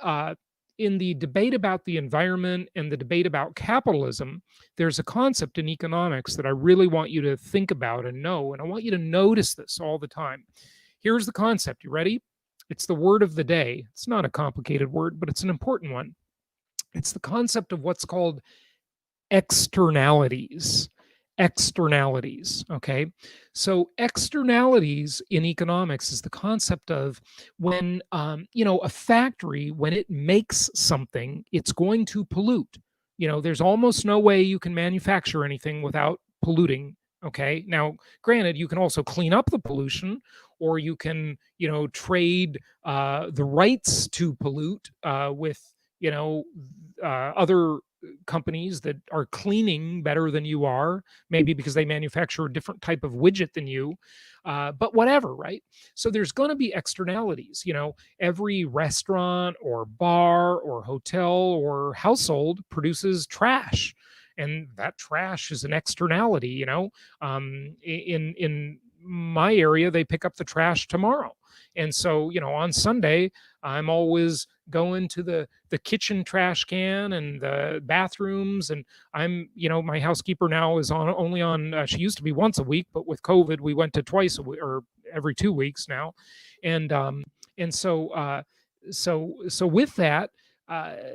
the debate about the environment and the debate about capitalism, there's a concept in economics that I really want you to think about and know, and I want you to notice this all the time. Here's the concept. You ready? It's the word of the day. It's not a complicated word, but it's an important one. It's the concept of what's called externalities. Externalities. Okay. So externalities in economics is the concept of when, a factory, when it makes something, it's going to pollute. There's almost no way you can manufacture anything without polluting. Okay. Now, granted, you can also clean up the pollution, or you can, trade the rights to pollute with, other companies that are cleaning better than you are, maybe because they manufacture a different type of widget than you, but whatever, right? So there's going to be externalities. Every restaurant or bar or hotel or household produces trash, and that trash is an externality. In my area, they pick up the trash tomorrow. And so, on Sunday, I'm always going to the kitchen trash can and the bathrooms. And I'm, my housekeeper now is only on, she used to be once a week, but with COVID, we went to twice a week, or every 2 weeks now. And so with that,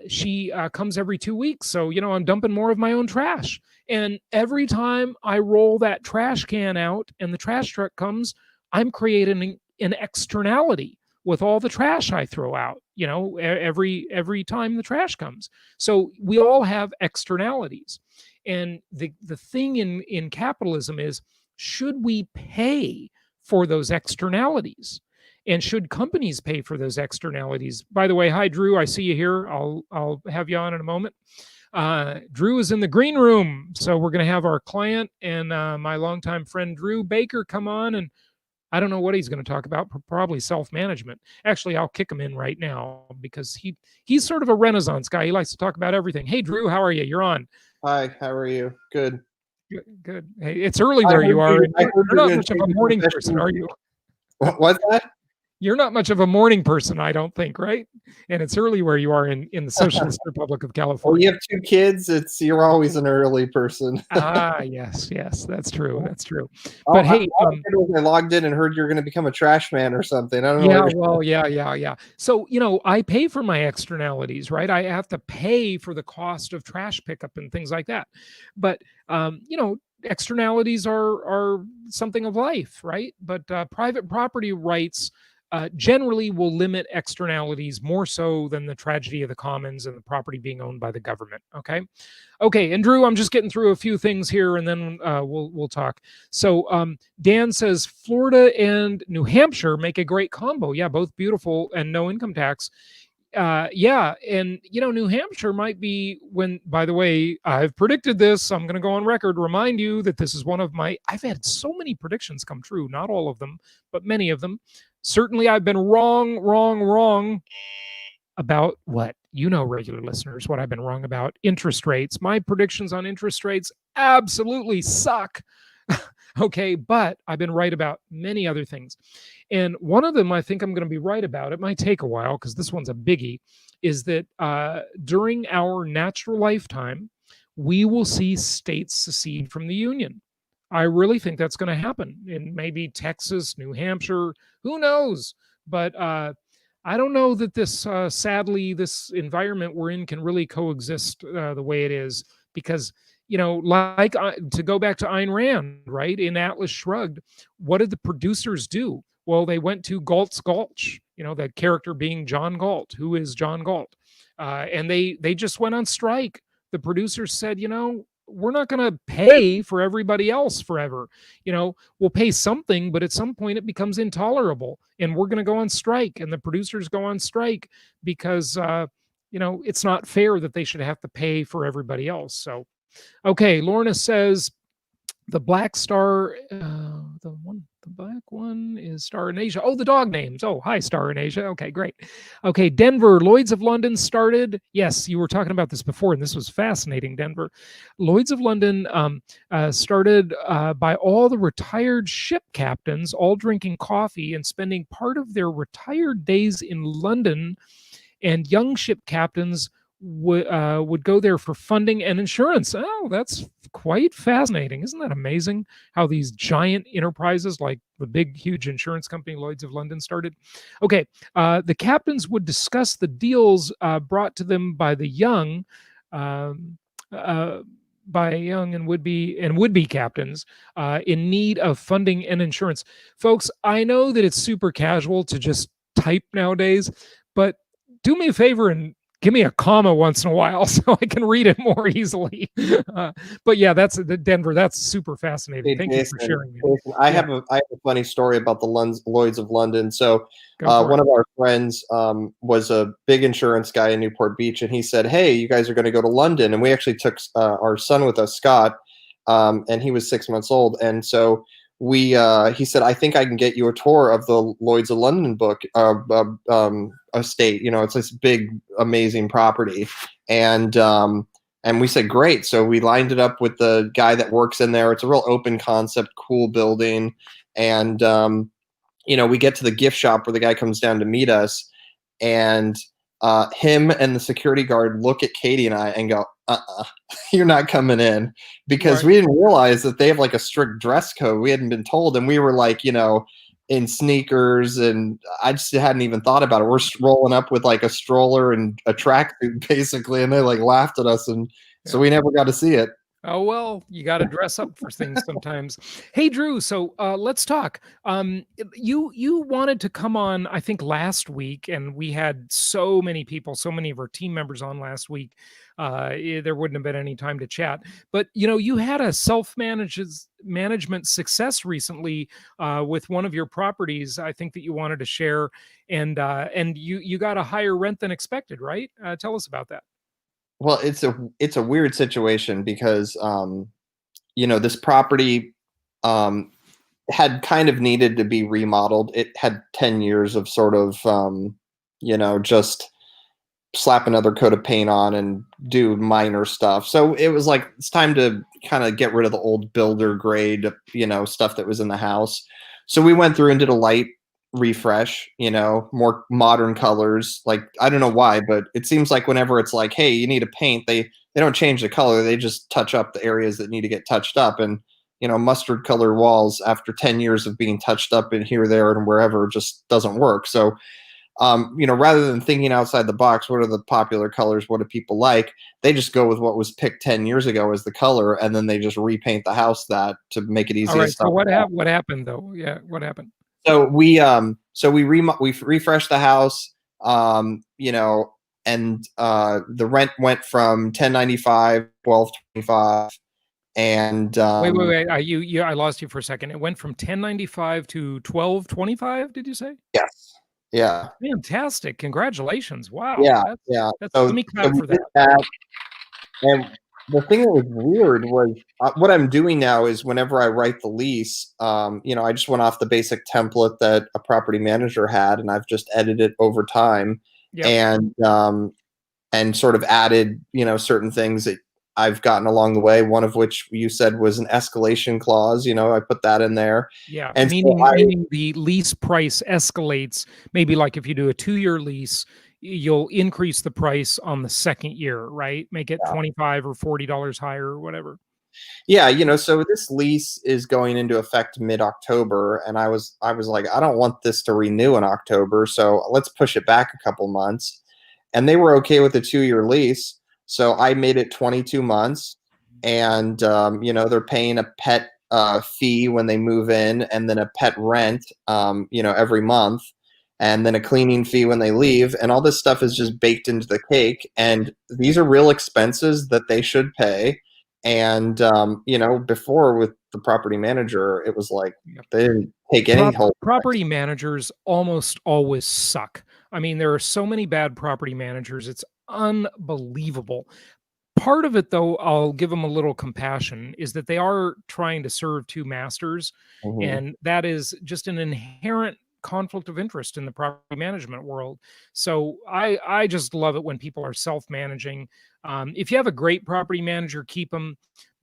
she comes every 2 weeks. So, I'm dumping more of my own trash. And every time I roll that trash can out and the trash truck comes, I'm creating an externality with all the trash I throw out, every time the trash comes. So we all have externalities. And the thing in capitalism is, should we pay for those externalities? And should companies pay for those externalities? By the way, hi, Drew, I see you here. I'll have you on in a moment. Drew is in the green room. So we're going to have our client and my longtime friend, Drew Baker, come on, and I don't know what he's going to talk about, probably self-management. Actually, I'll kick him in right now, because he's sort of a Renaissance guy. He likes to talk about everything. Hey, Drew, how are you? You're on. Hi, how are you? Good. Good. Hey, it's early where you are. You're not much of a morning person, are you? What's that? You're not much of a morning person, I don't think, right? And it's early where you are in the Socialist Republic of California. Well, you have 2 kids. You're always an early person. Yes, that's true. That's true. But hey, I logged in and heard you're going to become a trash man or something. I don't know. Yeah, well, yeah. So, I pay for my externalities, right? I have to pay for the cost of trash pickup and things like that. But, externalities are something of life, right? But private property rights generally will limit externalities more so than the tragedy of the commons and the property being owned by the government. Okay. And Drew, I'm just getting through a few things here, and then we'll talk. So Dan says Florida and New Hampshire make a great combo. Yeah, both beautiful and no income tax. Yeah, and New Hampshire might be by the way, I've predicted this. I'm going to go on record, remind you that this is one of I've had so many predictions come true, not all of them, but many of them. Certainly, I've been wrong about what? You know, regular listeners, what I've been wrong about. Interest rates. My predictions on interest rates absolutely suck. Okay, but I've been right about many other things. And one of them I think I'm going to be right about, it might take a while because this one's a biggie, is that during our natural lifetime, we will see states secede from the Union. I really think that's going to happen in maybe Texas, New Hampshire, who knows? But I don't know that this, sadly, this environment we're in can really coexist the way it is because, you know, like to go back to Ayn Rand, right? In Atlas Shrugged, what did the producers do? Well, they went to Galt's Gulch, you know, that character being John Galt. Who is John Galt? And they just went on strike. The producers said, you know, we're not going to pay for everybody else forever. You know, we'll pay something, but at some point it becomes intolerable and we're going to go on strike. And the producers go on strike because, you know, it's not fair that they should have to pay for everybody else. So, okay, Lorna says the black star, the black one is Star in Asia. Oh, the dog names. Oh, hi, Star in Asia. Okay, great. Okay, Denver, Lloyd's of London started. Yes, you were talking about this before, and this was fascinating, Denver. Lloyd's of London started by all the retired ship captains, all drinking coffee and spending part of their retired days in London, and young ship captains would go there for funding and insurance. Oh, that's quite fascinating. Isn't that amazing how these giant enterprises like the big, huge insurance company Lloyd's of London started? Okay, the captains would discuss the deals brought to them by the young, by young and would-be captains in need of funding and insurance. Folks, I know that it's super casual to just type nowadays, but do me a favor and give me a comma once in a while so I can read it more easily. But yeah, that's the Denver. That's super fascinating. Hey, Thank Jason, you for sharing. Jason, I have a funny story about the Lloyd's of London. So one of our friends was a big insurance guy in Newport Beach, and he said, "Hey, you guys are going to go to London," and we actually took our son with us, Scott, and he was 6 months old, and so he said, "I think I can get you a tour of the Lloyd's of London book estate. You know, it's this big, amazing property." And we said, "Great." So we lined it up with the guy that works in there. It's a real open concept, cool building. And you know, we get to the gift shop where the guy comes down to meet us, and him and the security guard look at Katie and I and go, "You're not coming in," because we didn't realize that they have like a strict dress code. We hadn't been told, and we were like, you know, in sneakers, and I just hadn't even thought about it. We're rolling up with like a stroller and a tracksuit basically, and they like laughed at us, and so we never got to see it. Oh, well, you got to dress up for things sometimes. Hey, Drew, so let's talk. You wanted to come on, I think, last week, and we had so many people, so many of our team members on last week. There wouldn't have been any time to chat. But, you know, you had a self-management success recently with one of your properties, I think, that you wanted to share. And you got a higher rent than expected, right? Tell us about that. Well, it's a weird situation because you know, this property had kind of needed to be remodeled. It had 10 years of sort of you know, just slap another coat of paint on and do minor stuff. So it was like it's time to kind of get rid of the old builder grade, you know, stuff that was in the house. So we went through and did a light refresh, you know, more modern colors. Like, I don't know why, but it seems like whenever it's like, hey, you need a paint, they don't change the color, they just touch up the areas that need to get touched up. And you know, mustard color walls after 10 years of being touched up in here, there, and wherever just doesn't work. So you know, rather than thinking outside the box, what are the popular colors, what do people like, they just go with what was picked 10 years ago as the color, and then they just repaint the house that to make it easy. All right, so what happened though? Yeah, what happened? So we refreshed the house, you know, and the rent went from $10.95 $12.25, and wait, I lost you for a second. It went from $10.95 to $12.25. Did you say? Yes. Yeah. Fantastic! Congratulations! Wow. Yeah. That's, So let me clap for we did that. that. the thing that was weird was what I'm doing now is whenever I write the lease, I just went off the basic template that a property manager had, and I've just edited it over time, Yep. and sort of added, certain things that I've gotten along the way. One of which you said was an escalation clause. I put that in there. Yeah, And meaning the lease price escalates. Maybe like if you do a 2-year lease, you'll increase the price on the second year, right? Make it $25 or $40 higher or whatever. Yeah, so this lease is going into effect mid-October, and I was like, I don't want this to renew in October, so let's push it back a couple months. And they were okay with the 2-year lease, so I made it 22 months, and they're paying a pet fee when they move in, and then a pet rent, every month, and then a cleaning fee when they leave, and all this stuff is just baked into the cake. And these are real expenses that they should pay. And before with the property manager, it was like they didn't take any whole. Property managers almost always suck. I mean, there are so many bad property managers. It's unbelievable. Part of it, though, I'll give them a little compassion, is that they are trying to serve two masters, and that is just an inherent conflict of interest in the property management world. So I just love it when people are self-managing. If you have a great property manager, keep them.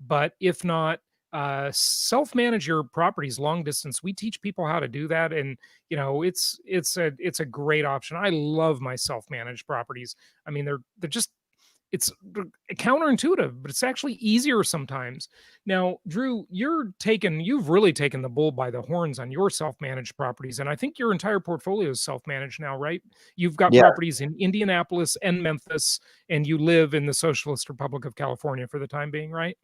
But if not, self-manage your properties long distance. We teach people how to do that, and it's a great option. I love my self-managed properties. I mean, they're just, it's counterintuitive, but it's actually easier sometimes. Now, Drew, you've really taken the bull by the horns on your self-managed properties. And I think your entire portfolio is self-managed now, right? You've got properties in Indianapolis and Memphis, and you live in the Socialist Republic of California for the time being, right?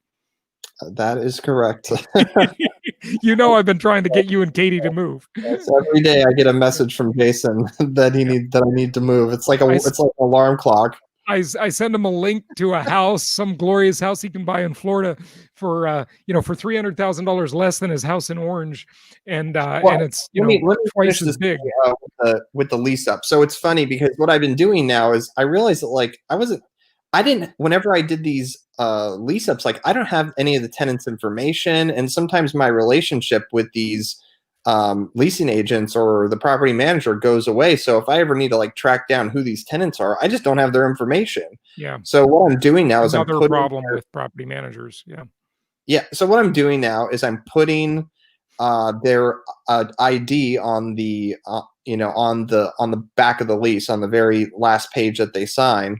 That is correct. I've been trying to get you and Katie to move. So every day I get a message from Jason that I need to move. It's like an alarm clock. I send him a link to a house, some glorious house he can buy in Florida for for $300,000 less than his house in Orange, and it's twice as big with the lease up. So it's funny because what I've been doing now is I realized that whenever I did these lease ups, I don't have any of the tenants' information, and sometimes my relationship with these leasing agents or the property manager goes away. So if I ever need to track down who these tenants are, I just don't have their information. Yeah. So what I'm doing now is another problem with property managers. Yeah. Yeah. So what I'm doing now is I'm putting their ID on the on the back of the lease, on the very last page that they sign,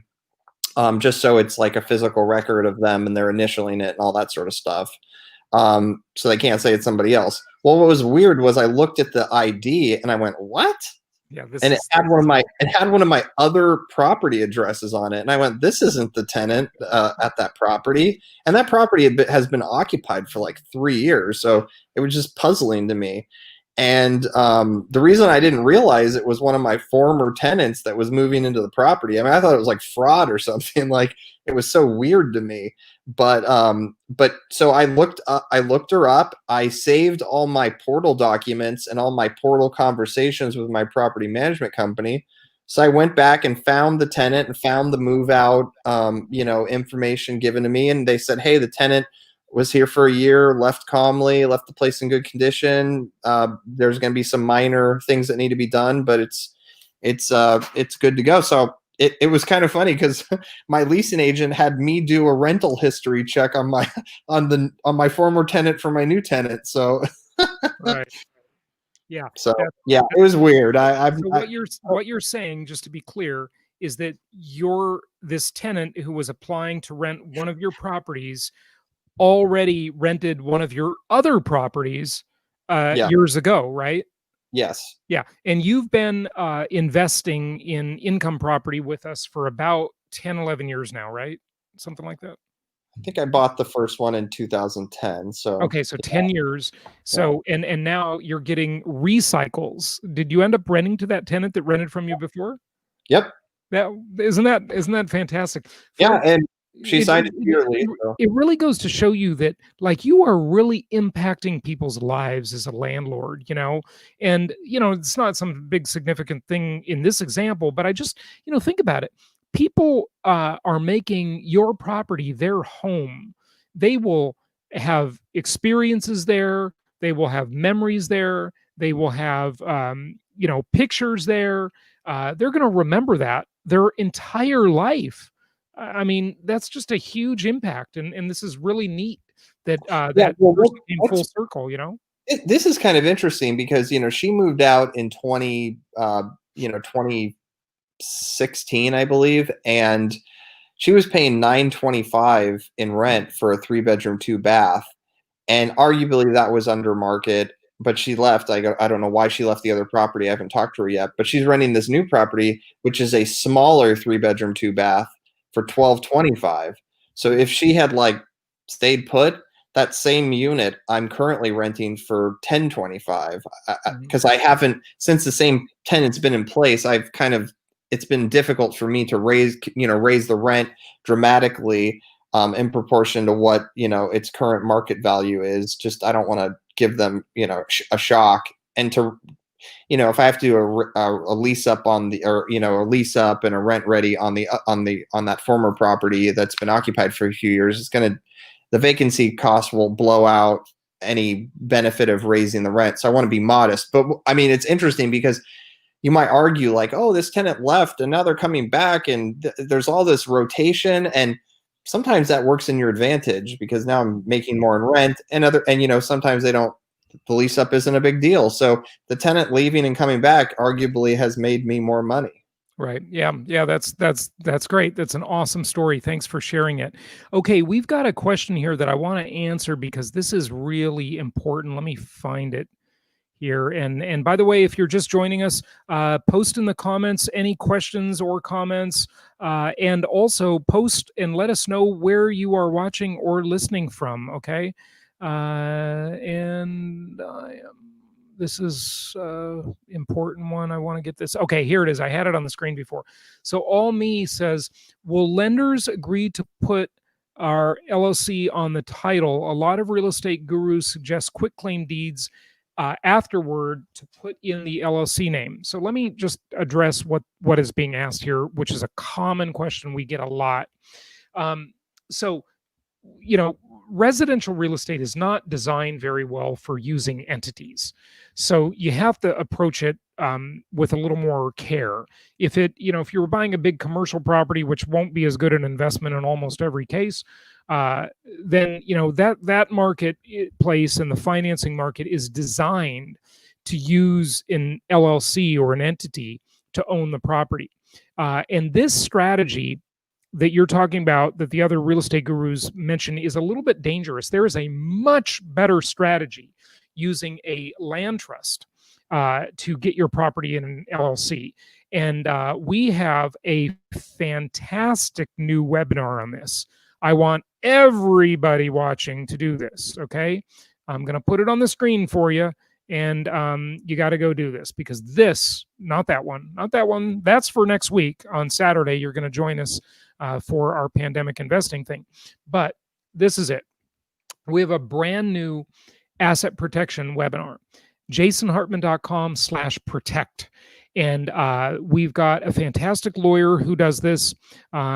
just so it's like a physical record of them and they're initialing it and all that sort of stuff. So they can't say it's somebody else. Well, what was weird was I looked at the ID and I went, "What?" Yeah, it had one of my other property addresses on it, and I went, "This isn't the tenant at that property." And that property has been occupied for 3 years, so it was just puzzling to me. And the reason I didn't realize it was one of my former tenants that was moving into the property. I mean, I thought it was like fraud or something. It was so weird to me. But so I looked her up. I saved all my portal documents and all my portal conversations with my property management company. So I went back and found the tenant and found the move out, information given to me. And they said, "Hey, the tenant was here for a year, left calmly, left the place in good condition. There's going to be some minor things that need to be done, but it's good to go." So it was kind of funny because my leasing agent had me do a rental history check on my former tenant for my new tenant. So right. Yeah. So it was weird. What you're saying, just to be clear, is that this tenant who was applying to rent one of your properties already rented one of your other properties years ago, right? Yes. Yeah. And you've been investing in income property with us for about 10, 11 years now, right? Something like that. I think I bought the first one in 2010. So okay, so 10 years. So and now you're getting recycles. Did you end up renting to that tenant that rented from you before? Yep. Isn't that fantastic? Yeah, and she signed it yearly. It really goes to show you that you are really impacting people's lives as a landlord, and it's not some big significant thing in this example, but I just, think about it. people are making your property their home. They will have experiences there. They will have memories there. They will have, pictures there. They're going to remember that their entire life. I mean, that's just a huge impact, and this is really neat that Yeah, well, person came full circle. this is kind of interesting because she moved out in 2016, I believe, and she was paying $925 in rent for a 3-bedroom, 2-bath, and arguably that was under market. But she left. I don't know why she left the other property. I haven't talked to her yet. But she's renting this new property, which is a smaller 3-bedroom, 2-bath for $1,225. So if she had stayed put, that same unit I'm currently renting for $1,025 because I haven't, since the same tenant's been in place, it's been difficult for me to raise the rent dramatically in proportion to what its current market value is. Just I don't want to give them a shock, and to if I have to do a lease up a lease up and a rent ready on that former property that's been occupied for a few years, the vacancy cost will blow out any benefit of raising the rent. So I want to be modest. But I mean, it's interesting because you might argue oh, this tenant left and now they're coming back, and there's all this rotation, and sometimes that works in your advantage because now I'm making more in rent, and sometimes the lease up isn't a big deal. So the tenant leaving and coming back arguably has made me more money. Right. Yeah. That's great. That's an awesome story. Thanks for sharing it. Okay, we've got a question here that I want to answer because this is really important. Let me find it here. And by the way, if you're just joining us, post in the comments any questions or comments, and also post and let us know where you are watching or listening from. Okay. This is important one. I want to get this. Okay, here it is. I had it on the screen before. So All Me says, will lenders agree to put our LLC on the title? A lot of real estate gurus suggest quitclaim deeds afterward to put in the LLC name. So let me just address what is being asked here, which is a common question we get a lot. Residential real estate is not designed very well for using entities. So you have to approach it with a little more care. If you're buying a big commercial property, which won't be as good an investment in almost every case, then that marketplace and the financing market is designed to use an LLC or an entity to own the property. And this strategy that you're talking about that the other real estate gurus mention is a little bit dangerous. There is a much better strategy using a land trust to get your property in an LLC. And we have a fantastic new webinar on this. I want everybody watching to do this, okay? I'm going to put it on the screen for you, and you got to go do this because this, not that one, that's for next week on Saturday. You're going to join us for our pandemic investing thing. But this is it. We have a brand new asset protection webinar, jasonhartman.com/protect. And we've got a fantastic lawyer who does this.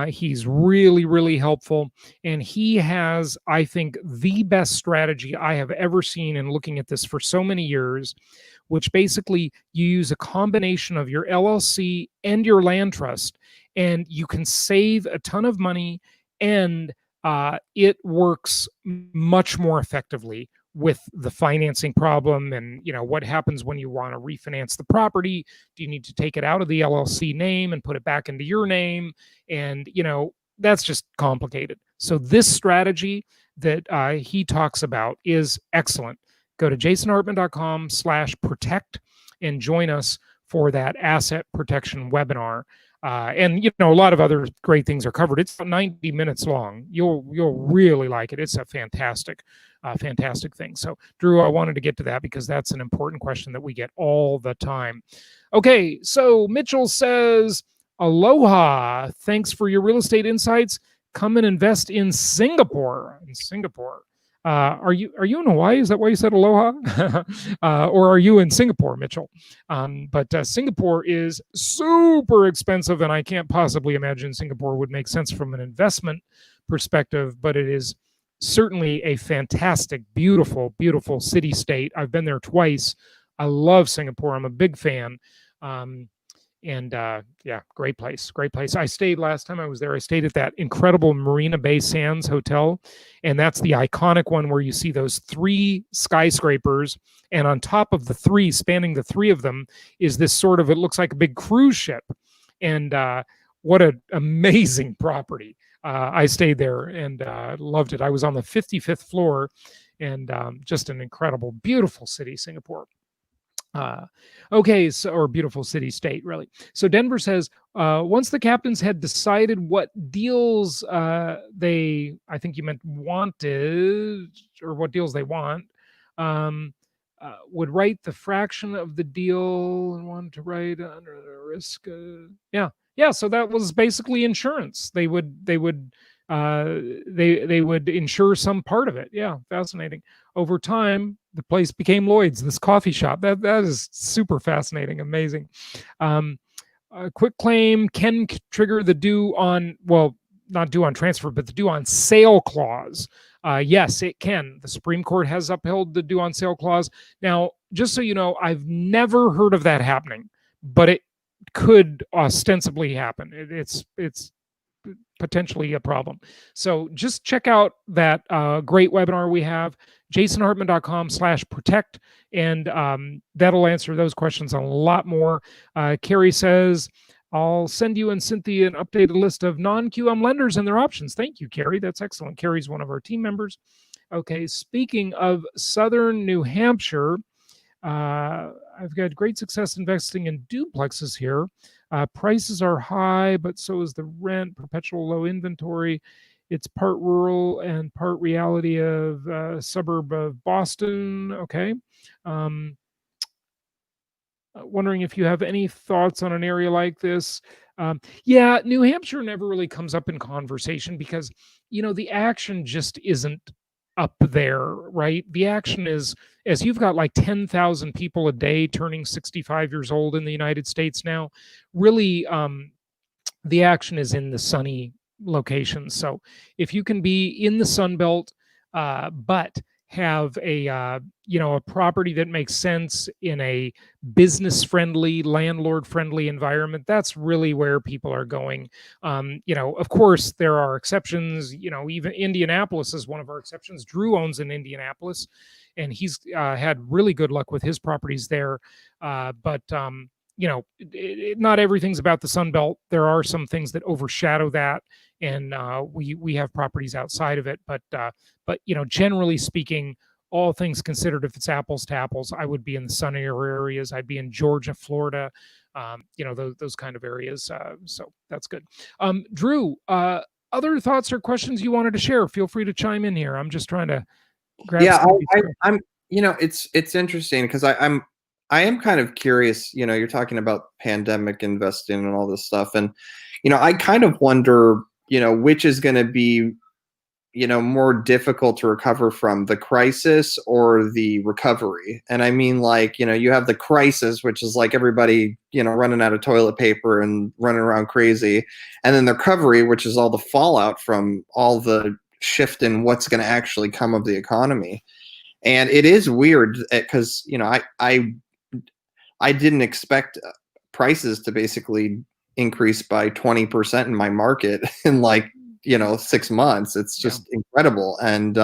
He's really, really helpful. And he has, I think, the best strategy I have ever seen in looking at this for so many years, which basically you use a combination of your LLC and your land trust, and you can save a ton of money, and it works much more effectively with the financing problem. And what happens when you want to refinance the property? Do you need to take it out of the LLC name and put it back into your name? And that's just complicated. So this strategy that he talks about is excellent. Go to jasonhartman.com/protect and join us for that asset protection webinar. And a lot of other great things are covered. It's 90 minutes long. You'll really like it. It's a fantastic thing. So Drew, I wanted to get to that because that's an important question that we get all the time. Okay, so Mitchell says, aloha, thanks for your real estate insights. Come and invest in Singapore. Are you in Hawaii? Is that why you said aloha? Or are you in Singapore, Mitchell? But Singapore is super expensive, and I can't possibly imagine Singapore would make sense from an investment perspective. But it is certainly a fantastic, beautiful, beautiful city state. I've been there twice. I love Singapore. I'm a big fan. And yeah, great place, great place. I stayed last time I was there. I stayed at that incredible Marina Bay Sands hotel, and that's the iconic one where you see those 3 skyscrapers, and on top of the 3, spanning the 3 of them, is this sort of, it looks like a big cruise ship, and what an amazing property. I stayed there and loved it. I was on the 55th floor, and just an incredible, beautiful city, Singapore. Okay, so, or beautiful city state, really. So Denver says, once the captains had decided what deals they, I think you meant wanted, or what deals they want, would write the fraction of the deal and wanted to write under the risk. Yeah. So that was basically insurance. They would insure some part of it. Yeah, fascinating. Over time, the place became Lloyd's, this coffee shop. That is super fascinating, amazing. A quick claim can trigger the due on, well, not due on transfer, but the due on sale clause. Yes, it can. The Supreme Court has upheld the due on sale clause. Now, just so you know, I've never heard of that happening, but it could ostensibly happen. It's potentially a problem. So just check out that great webinar we have, jasonhartman.com/protect, and that'll answer those questions and a lot more. Carrie says, I'll send you and Cynthia an updated list of non-QM lenders and their options. Thank you, Carrie. That's excellent. Carrie's one of our team members. Okay, speaking of Southern New Hampshire, I've got great success investing in duplexes here. Prices are high, but so is the rent, perpetual low inventory. It's part rural and part reality of a suburb of Boston. Okay. Wondering if you have any thoughts on an area like this. Yeah, New Hampshire never really comes up in conversation because, the action just isn't up there, right? The action is, as you've got like 10,000 people a day turning 65 years old in the United States now, really the action is in the sunny locations. So if you can be in the Sun Belt, but have a property that makes sense in a business friendly, landlord friendly environment, that's really where people are going. Of course there are exceptions. Even Indianapolis is one of our exceptions. Drew owns in Indianapolis, and he's had really good luck with his properties there. But not everything's about the Sun Belt. There are some things that overshadow that, and we have properties outside of it. But generally speaking, all things considered, if it's apples to apples, I would be in the sunnier areas. I'd be in Georgia, Florida, those kind of areas. So that's good. Drew, other thoughts or questions you wanted to share? Feel free to chime in here. I'm just trying to grab. Yeah, I'm. It's interesting because I am kind of curious. You're talking about pandemic investing and all this stuff, and I kind of wonder, which is going to be, more difficult to recover from, the crisis or the recovery. And I mean, like, you have the crisis, which is like everybody, running out of toilet paper and running around crazy. And then the recovery, which is all the fallout from all the shift in what's going to actually come of the economy. And it is weird because, I didn't expect prices to basically increase by 20% in my market in 6 months. It's just incredible. And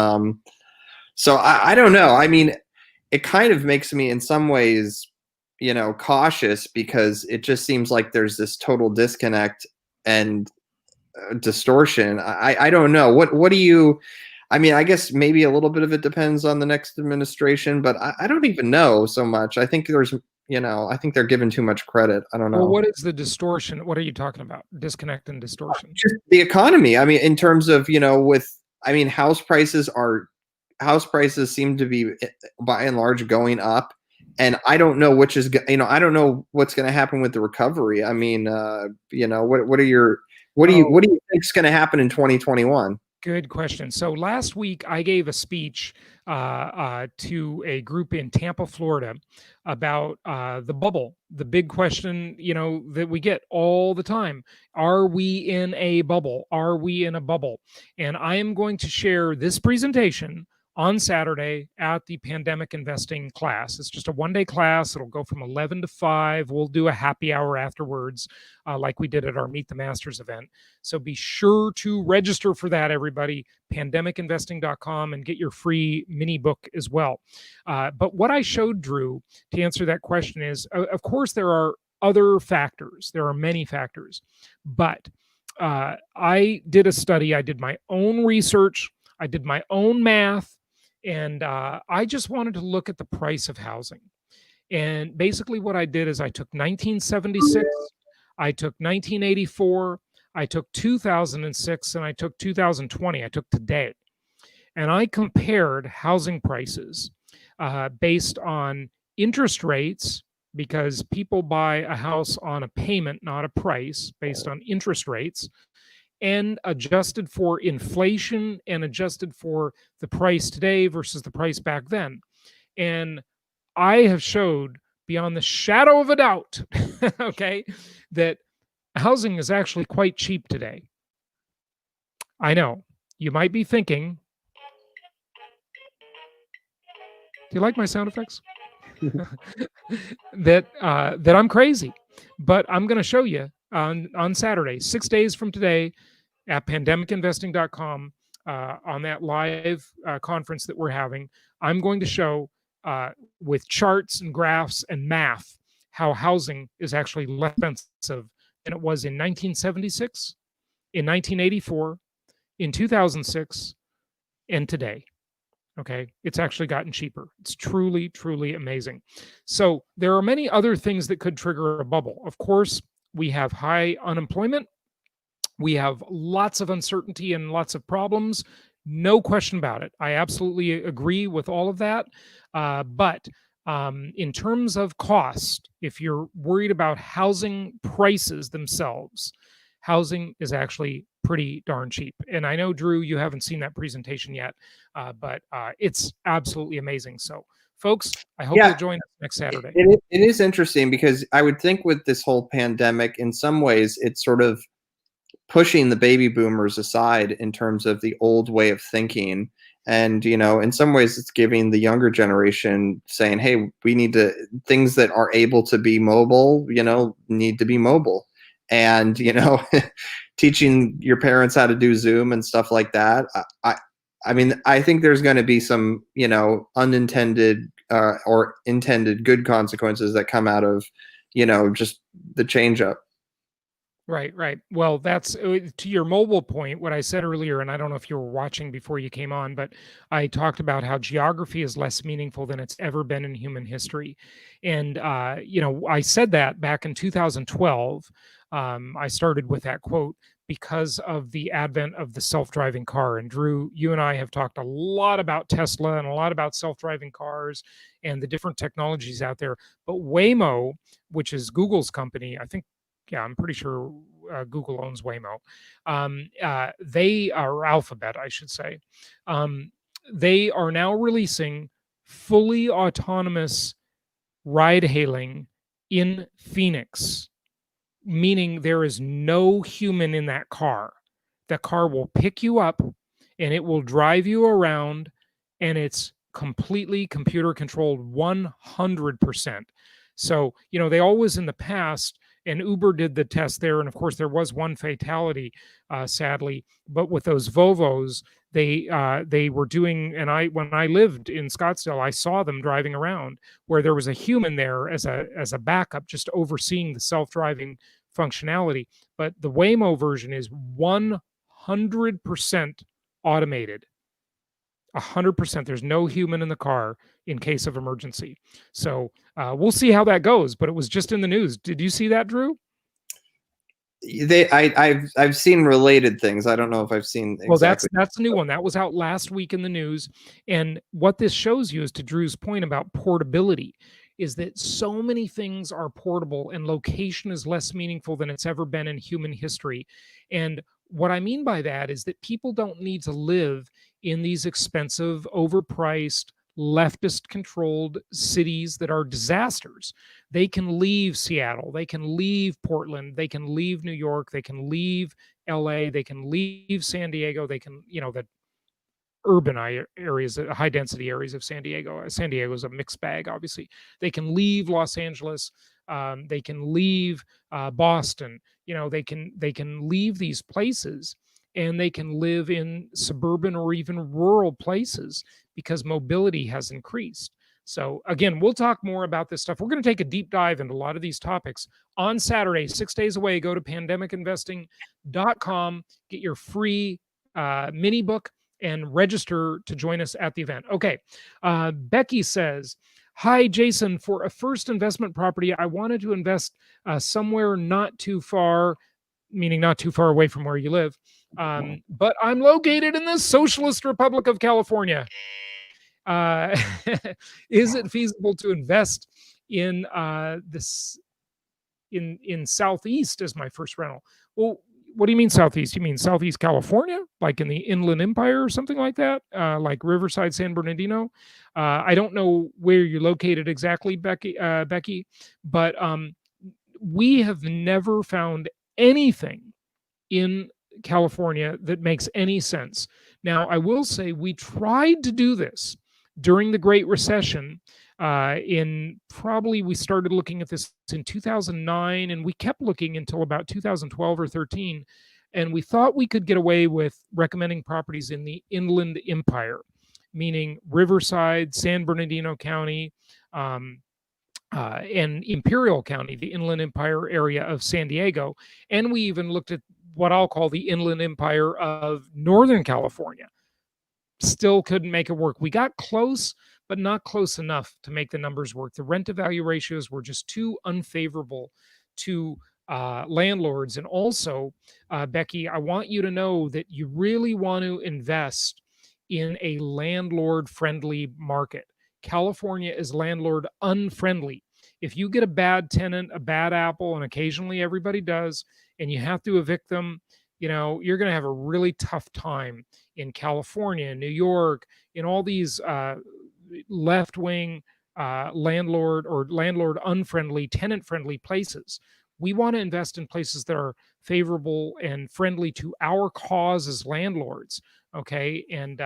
so I don't know. I mean, it kind of makes me in some ways, cautious, because it just seems like there's this total disconnect and distortion. I don't know. What do you, I mean, I guess maybe a little bit of it depends on the next administration, but I don't even know so much. I think there's, I think they're given too much credit. I don't know. Well, what is the distortion? What are you talking about? Disconnect and distortion? Just the economy. I mean, in terms of, house prices seem to be by and large going up. And I don't know which is, I don't know what's going to happen with the recovery. I mean, what do you think is going to happen in 2021? Good question. So last week I gave a speech to a group in Tampa, Florida, about the bubble. The big question, that we get all the time: Are we in a bubble? Are we in a bubble? And I am going to share this presentation on Saturday at the pandemic investing class. It's just a one-day class. It'll go from 11 to 5. We'll do a happy hour afterwards, like we did at our Meet the Masters event. So be sure to register for that, everybody. Pandemicinvesting.com, and get your free mini book as well. But what I showed, Drew, to answer that question is, of course, there are other factors. There are many factors. But I did a study. I did my own research. I did my own math. And I just wanted to look at the price of housing. And basically what I did is I took 1976, I took 1984, I took 2006, and I took 2020. I took today. And I compared housing prices based on interest rates, because people buy a house on a payment, not a price, based on interest rates, and adjusted for inflation and adjusted for the price today versus the price back then. And I have showed beyond the shadow of a doubt, okay, that housing is actually quite cheap today. I know. You might be thinking, do you like my sound effects? that I'm crazy. But I'm going to show you on Saturday, 6 days from today, at pandemicinvesting.com, on that live conference that we're having. I'm going to show with charts and graphs and math how housing is actually less expensive than it was in 1976, in 1984, in 2006, and today. Okay, it's actually gotten cheaper. It's truly, truly amazing. So there are many other things that could trigger a bubble. Of course, we have high unemployment. We have lots of uncertainty and lots of problems. No question about it. I absolutely agree with all of that. But in terms of cost, if you're worried about housing prices themselves, housing is actually pretty darn cheap. And I know, Drew, you haven't seen that presentation yet, but it's absolutely amazing. So, folks, I hope you'll join us next Saturday. It is interesting, because I would think with this whole pandemic, in some ways, it's sort of pushing the baby boomers aside in terms of the old way of thinking. And, in some ways it's giving the younger generation saying, hey, we need to, things that are able to be mobile, need to be mobile. And, teaching your parents how to do Zoom and stuff like that. I mean, I think there's going to be some, unintended or intended good consequences that come out of, just the change up. Right. Well, that's to your mobile point, what I said earlier, and I don't know if you were watching before you came on, but I talked about how geography is less meaningful than it's ever been in human history. And, I said that back in 2012. I started with that quote because of the advent of the self-driving car. And Drew, you and I have talked a lot about Tesla and a lot about self-driving cars and the different technologies out there. But Waymo, which is Google's company, I think, yeah, I'm pretty sure Google owns Waymo. They are Alphabet, I should say. They are now releasing fully autonomous ride hailing in Phoenix, meaning there is no human in that car. The car will pick you up and it will drive you around, and it's completely computer controlled 100%. So, they always in the past, and Uber did the test there, and of course there was one fatality, sadly. But with those Volvos, they were doing, and when I lived in Scottsdale, I saw them driving around where there was a human there as a backup, just overseeing the self-driving functionality. But the Waymo version is 100% automated. 100%. There's no human in the car in case of emergency. So we'll see how that goes. But it was just in the news. Did you see that, Drew? I've seen related things. I don't know if I've seen exactly. Well, that's a new one. That was out last week in the news. And what this shows you is, to Drew's point about portability, is that so many things are portable and location is less meaningful than it's ever been in human history. And what I mean by that is that people don't need to live in these expensive, overpriced, leftist controlled cities that are disasters. They can leave Seattle, they can leave Portland, they can leave New York, they can leave LA, they can leave San Diego, they can, the urban areas, high density areas of San Diego. San Diego is a mixed bag, obviously. They can leave Los Angeles. They can leave Boston. They can leave these places, and they can live in suburban or even rural places because mobility has increased. So again, we'll talk more about this stuff. We're going to take a deep dive into a lot of these topics on Saturday, 6 days away. Go to pandemicinvesting.com, get your free mini book, and register to join us at the event. Okay. Becky says, hi, Jason. For a first investment property, I wanted to invest somewhere not too far, meaning not too far away from where you live. But I'm located in the Socialist Republic of California. Is it feasible to invest in in Southeast as my first rental? Well, what do you mean Southeast? You mean Southeast California, like in the Inland Empire or something like that, like Riverside, San Bernardino? I don't know where you're located exactly, Becky, but we have never found anything in California that makes any sense. Now, I will say we tried to do this during the Great Recession. We started looking at this in 2009, and we kept looking until about 2012 or 13. And we thought we could get away with recommending properties in the Inland Empire, meaning Riverside, San Bernardino County, and Imperial County, the Inland Empire area of San Diego. And we even looked at what I'll call the Inland Empire of Northern California. Still couldn't make it work. We got close, but not close enough to make the numbers work. The rent to value ratios were just too unfavorable to landlords. And also, Becky, I want you to know that you really want to invest in a landlord friendly market. California is landlord unfriendly. If you get a bad tenant, a bad apple, and occasionally everybody does, and you have to evict them, you're going to have a really tough time in California, New York, in all these left-wing landlord or landlord unfriendly, tenant friendly places. We want to invest in places that are favorable and friendly to our cause as landlords. Okay, and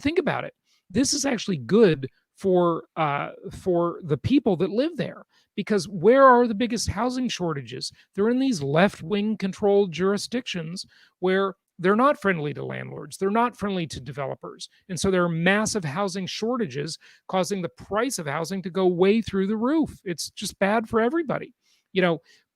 think about it. This is actually good for the people that live there, because where are the biggest housing shortages? They're in these left-wing controlled jurisdictions where they're not friendly to landlords, they're not friendly to developers, and so there are massive housing shortages causing the price of housing to go way through the roof. It's just bad for everybody.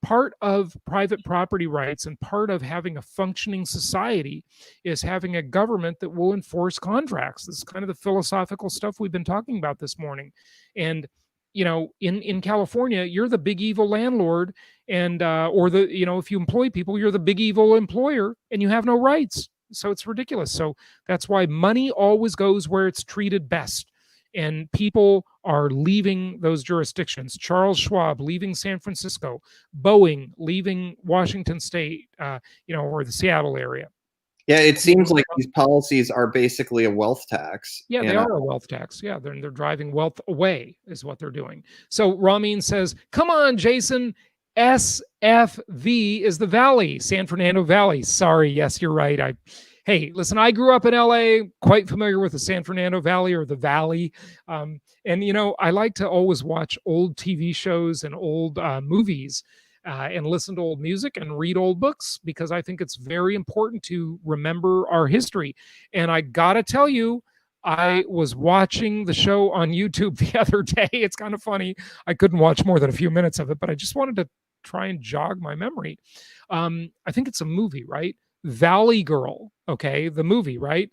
Part of private property rights and part of having a functioning society is having a government that will enforce contracts. This is kind of the philosophical stuff we've been talking about this morning. And in California, you're the big evil landlord, and if you employ people, you're the big evil employer, and you have no rights. So it's ridiculous. So that's why money always goes where it's treated best. And people are leaving those jurisdictions. Charles Schwab leaving San Francisco, Boeing leaving Washington State, or the Seattle area. Yeah, it seems like these policies are basically a wealth tax. Yeah, they are a wealth tax. Yeah, they're driving wealth away is what they're doing. So Ramin says, come on, Jason. SFV is the Valley, San Fernando Valley. Sorry, yes, you're right. Hey, listen, I grew up in LA, quite familiar with the San Fernando Valley or the Valley. And, I like to always watch old TV shows and old movies and listen to old music and read old books, because I think it's very important to remember our history. And I got to tell you, I was watching the show on YouTube the other day. It's kind of funny. I couldn't watch more than a few minutes of it, but I just wanted to try and jog my memory. I think it's a movie, right? Valley Girl, okay, the movie, right?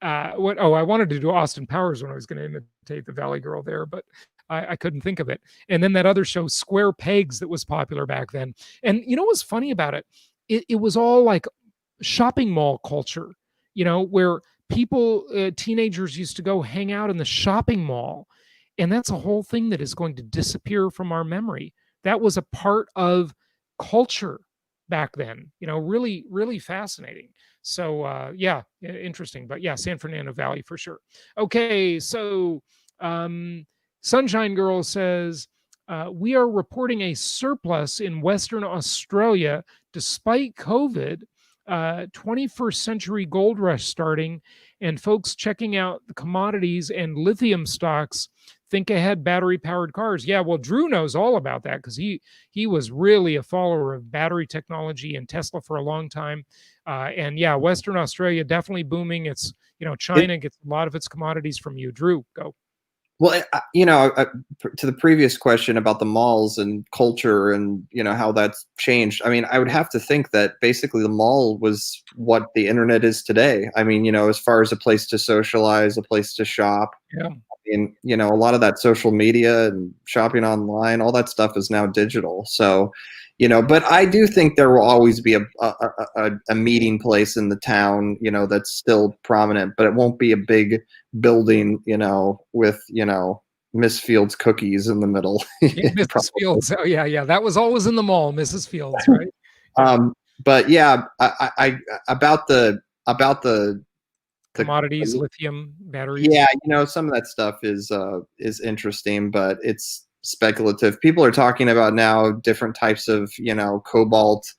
I wanted to do Austin Powers when I was going to imitate the Valley Girl there, but I couldn't think of it. And then that other show, Square Pegs, that was popular back then. And what was funny about it? It was all like shopping mall culture, where people, teenagers used to go hang out in the shopping mall. And that's a whole thing that is going to disappear from our memory. That was a part of culture. back then. Really, really fascinating. So yeah, interesting. But yeah, San Fernando Valley for sure. Okay, so um, Sunshine Girl says, we are reporting a surplus in Western Australia despite COVID, 21st century gold rush starting, and folks checking out the commodities and lithium stocks. Think ahead, battery powered cars. Yeah, well, Drew knows all about that because he was really a follower of battery technology and Tesla for a long time. And yeah, Western Australia definitely booming. It's China gets a lot of its commodities from you. Drew, go. Well, to the previous question about the malls and culture and how that's changed. I mean, I would have to think that basically the mall was what the internet is today. I mean, as far as a place to socialize, a place to shop. Yeah. And a lot of that social media and shopping online, all that stuff is now digital. So, but I do think there will always be a meeting place in the town, that's still prominent, but it won't be a big building, with Miss Fields cookies in the middle. Mrs. Fields. Oh yeah, that was always in the mall, Mrs. Fields, right? But yeah, I about the commodities, lithium batteries. Yeah, some of that stuff is interesting, but it's speculative. People are talking about now different types of cobalt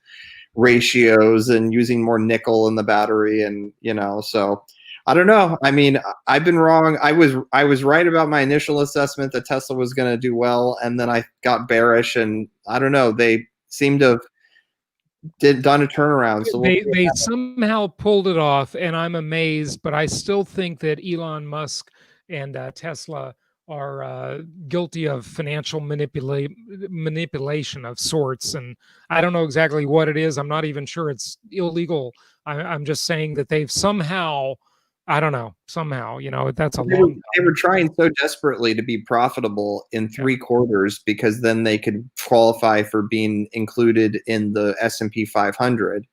ratios and using more nickel in the battery, and so I don't know. I mean, I've been wrong. I was right about my initial assessment that Tesla was going to do well, and then I got bearish, and I don't know. They seem to have done a turnaround. So they somehow pulled it off, and I'm amazed. But I still think that Elon Musk and Tesla are guilty of financial manipulation of sorts, and I don't know exactly what it is. I'm not even sure it's illegal. I'm just saying that they've somehow, I don't know, somehow, that's a long. They were trying so desperately to be profitable in 3 quarters because then they could qualify for being included in the S&P 500.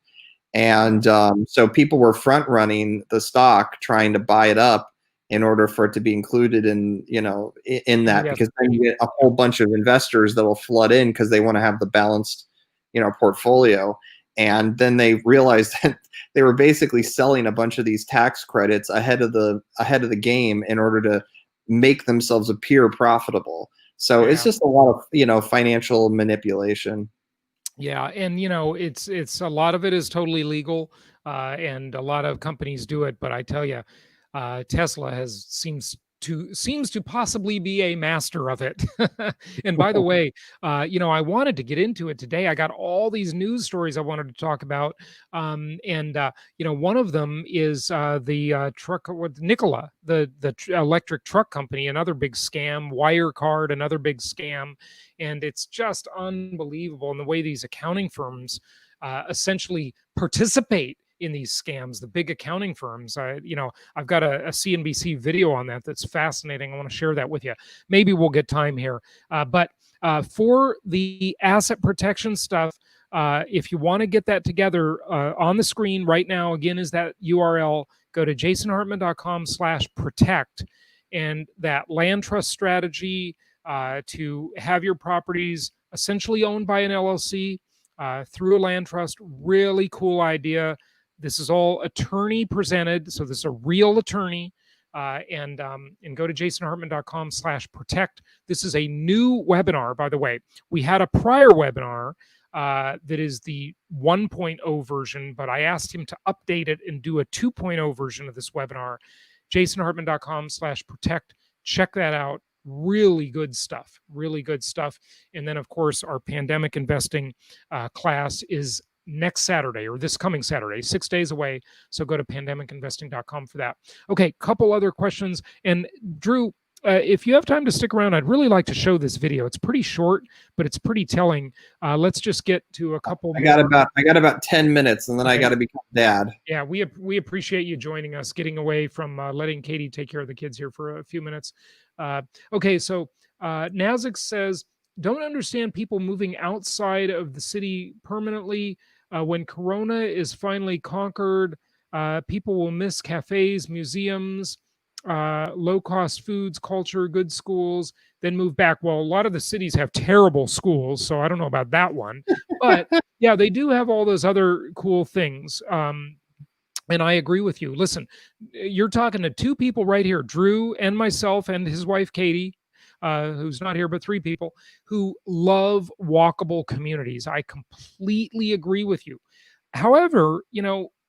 And so people were front running the stock, trying to buy it up in order for it to be included in, in that, because then you get a whole bunch of investors that will flood in because they want to have the balanced, portfolio. And then they realized that they were basically selling a bunch of these tax credits ahead of the game in order to make themselves appear profitable. So it's just a lot of financial manipulation. Yeah, and it's a lot of it is totally legal, and a lot of companies do it. But I tell you, Tesla seems to possibly be a master of it. And by the way, I wanted to get into it today. I got all these news stories I wanted to talk about, and one of them is the truck with Nikola, the electric truck company, another big scam. Wirecard, another big scam, and it's just unbelievable in the way these accounting firms essentially participate in these scams, the big accounting firms. I've got a CNBC video on that that's fascinating. I want to share that with you. Maybe we'll get time here. But for the asset protection stuff, if you want to get that together, on the screen right now, again, is that URL. Go to jasonhartman.com/protect, and that land trust strategy to have your properties essentially owned by an LLC through a land trust. Really cool idea. This is all attorney presented, so this is a real attorney. And go to jasonhartman.com/protect. This is a new webinar, by the way. We had a prior webinar that is the 1.0 version, but I asked him to update it and do a 2.0 version of this webinar. jasonhartman.com/protect. Check that out. Really good stuff. Really good stuff. And then, of course, our pandemic investing class is next Saturday, or this coming Saturday, 6 days away. So go to pandemicinvesting.com for that. Okay, couple other questions. And Drew, if you have time to stick around, I'd really like to show this video. It's pretty short, but it's pretty telling. Let's just get to a couple. I got about 10 minutes, and then I got to become dad. Yeah, we appreciate you joining us, getting away from letting Katie take care of the kids here for a few minutes. Okay, so Nazik says, don't understand people moving outside of the city permanently. When Corona is finally conquered, people will miss cafes, museums, low-cost foods, culture, good schools, then move back. Well, a lot of the cities have terrible schools, so I don't know about that one. But Yeah, they do have all those other cool things. And I agree with you. Listen, you're talking to two people right here, Drew and myself and his wife, Katie, who's not here, but three people who love walkable communities. I completely agree with you. However,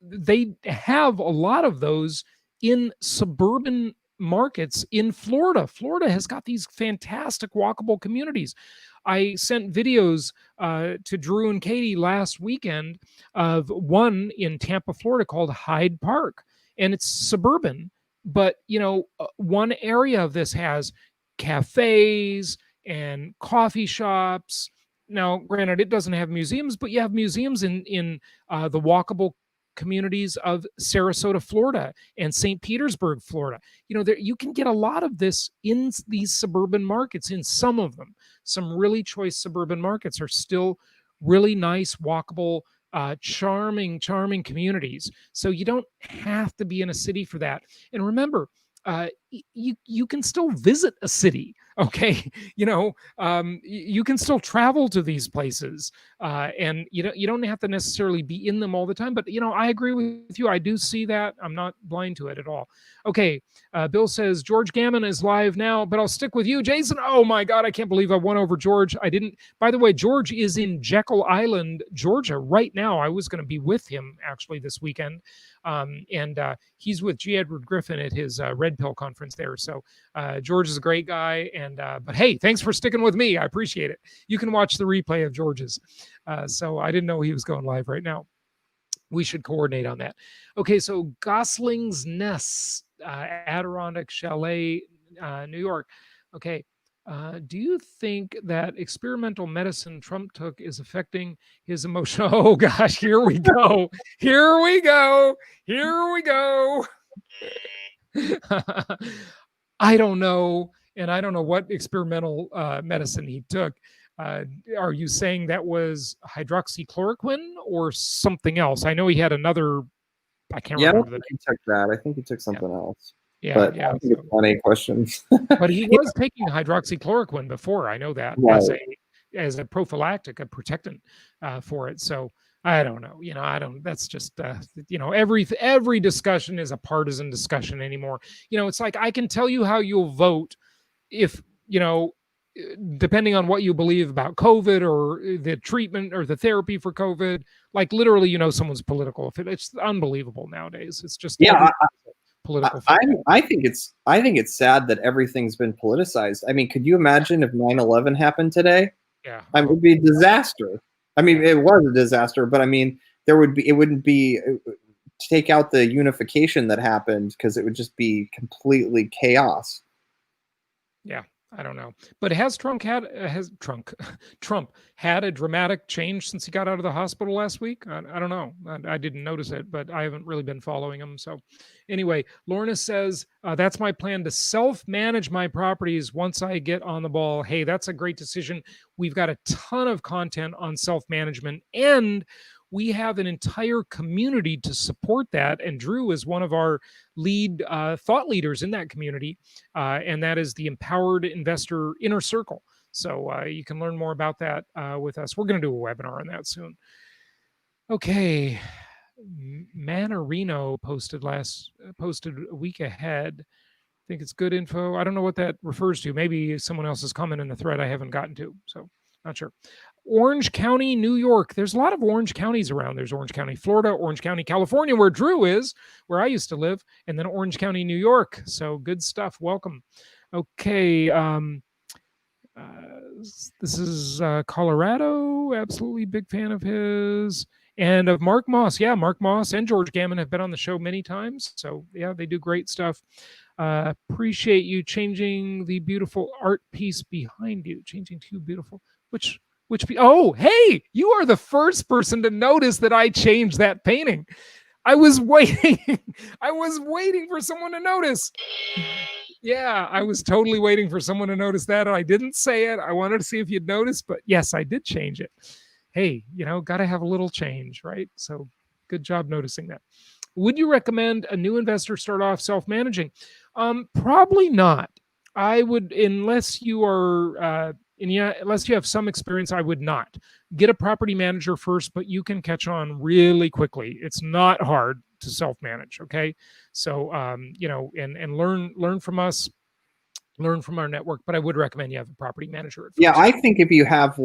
they have a lot of those in suburban markets in Florida. Florida has got these fantastic walkable communities. I sent videos to Drew and Katie last weekend of one in Tampa, Florida called Hyde Park, and it's suburban. But one area of this has cafes and coffee shops. Now, granted, it doesn't have museums, but you have museums in the walkable communities of Sarasota, Florida, and St. Petersburg, Florida. You can get a lot of this in these suburban markets. In some of them, some really choice suburban markets are still really nice, walkable, charming communities. So you don't have to be in a city for that. And remember, you can still visit a city. Okay, you can still travel to these places, and you don't have to necessarily be in them all the time. But I agree with you. I do see that. I'm not blind to it at all. Okay, Bill says George Gammon is live now, but I'll stick with you, Jason. Oh my God, I can't believe I won over George. I didn't. By the way, George is in Jekyll Island, Georgia, right now. I was going to be with him actually this weekend, and he's with G. Edward Griffin at his Red Pill conference there. So George is a great guy, and but hey, thanks for sticking with me. I appreciate it. You can watch the replay of George's. So I didn't know he was going live right now. We should coordinate on that. Okay, so Gosling's Nest, Adirondack Chalet, New York. Okay, do you think that experimental medicine Trump took is affecting his emotional? Oh gosh, here we go. Here we go. Here we go. I don't know. And I don't know what experimental medicine he took. Are you saying that was hydroxychloroquine or something else? I know he had another. I can't Yeah, I don't remember think he took that. I think he took something else. Yeah, But yeah. I think it's funny questions. But he was taking hydroxychloroquine before. I know that Right. as a prophylactic, a protectant for it. So I don't know. I don't. That's just every discussion is a partisan discussion anymore. It's like I can tell you how you'll vote if depending on what you believe about COVID or the treatment or the therapy for COVID. Like literally, someone's political. It's unbelievable nowadays. It's just political. I think it's sad that everything's been politicized. I mean, could you imagine if 9/11 happened today? Yeah, I mean, it would be a disaster. I mean, it was a disaster, but I mean, it wouldn't be take out the unification that happened because it would just be completely chaos. Yeah, I don't know. But Trump had a dramatic change since he got out of the hospital last week? I don't know. I didn't notice it, but I haven't really been following him. So anyway, Lorna says, that's my plan to self-manage my properties once I get on the ball. Hey, that's a great decision. We've got a ton of content on self-management, and we have an entire community to support that. And Drew is one of our lead thought leaders in that community. And that is the Empowered Investor Inner Circle. So you can learn more about that with us. We're going to do a webinar on that soon. Okay. Manarino posted a week ahead. I think it's good info. I don't know what that refers to. Maybe someone else has commented in the thread I haven't gotten to. So not sure. Orange County, New York. There's a lot of Orange counties around. There's Orange County, Florida, Orange County, California, where Drew is, where I used to live, and then Orange County, New York. So good stuff. Welcome. Okay. This is Colorado. Absolutely big fan of his. And of Mark Moss. Yeah, Mark Moss and George Gammon have been on the show many times. So yeah, they do great stuff. Appreciate you changing the beautiful art piece behind you. Changing to beautiful. Oh, hey, you are the first person to notice that I changed that painting. I was waiting. I was waiting for someone to notice. Yeah, I was totally waiting for someone to notice that. I didn't say it. I wanted to see if you'd notice, but yes, I did change it. Hey, got to have a little change, right? So good job noticing that. Would you recommend a new investor start off self-managing? Probably not. I would, unless you are And yeah, unless you have some experience, I would not. Get a property manager first, but you can catch on really quickly. It's not hard to self-manage. Okay. So and learn from us, learn from our network, but I would recommend you have a property manager at first. Yeah, I think if you have 2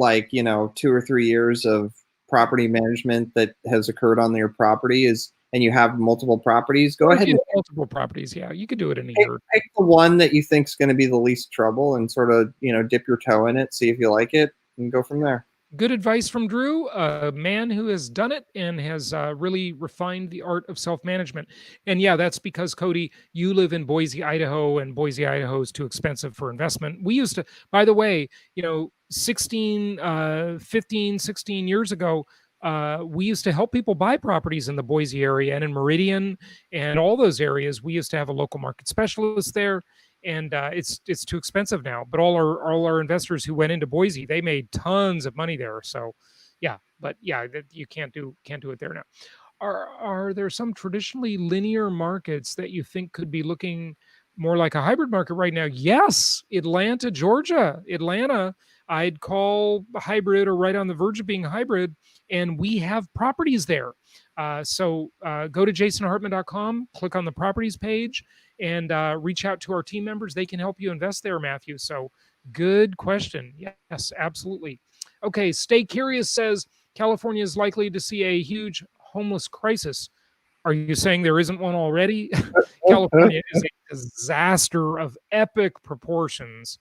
or 3 years of property management that has occurred on your property and you have multiple properties, go ahead and multiple properties. Yeah, you could do it in a pick, year. pick the one that you think is going to be the least trouble and sort of, dip your toe in it, see if you like it, and go from there. Good advice from Drew, a man who has done it and has really refined the art of self-management. And yeah, that's because, Cody, you live in Boise, Idaho, and Boise, Idaho is too expensive for investment. We used to, by the way, 16 years ago, we used to help people buy properties in the Boise area and in Meridian and all those areas. We used to have a local market specialist there, and it's too expensive now. But all our investors who went into Boise, they made tons of money there. So, yeah, but yeah, you can't do it there now. Are there some traditionally linear markets that you think could be looking more like a hybrid market right now? Yes, Atlanta, Georgia. Atlanta, I'd call hybrid or right on the verge of being hybrid, and we have properties there. So go to jasonhartman.com, click on the properties page, and reach out to our team members. They can help you invest there, Matthew. So good question. Yes, absolutely. Okay, Stay Curious says California is likely to see a huge homeless crisis. Are you saying there isn't one already? California is a disaster of epic proportions.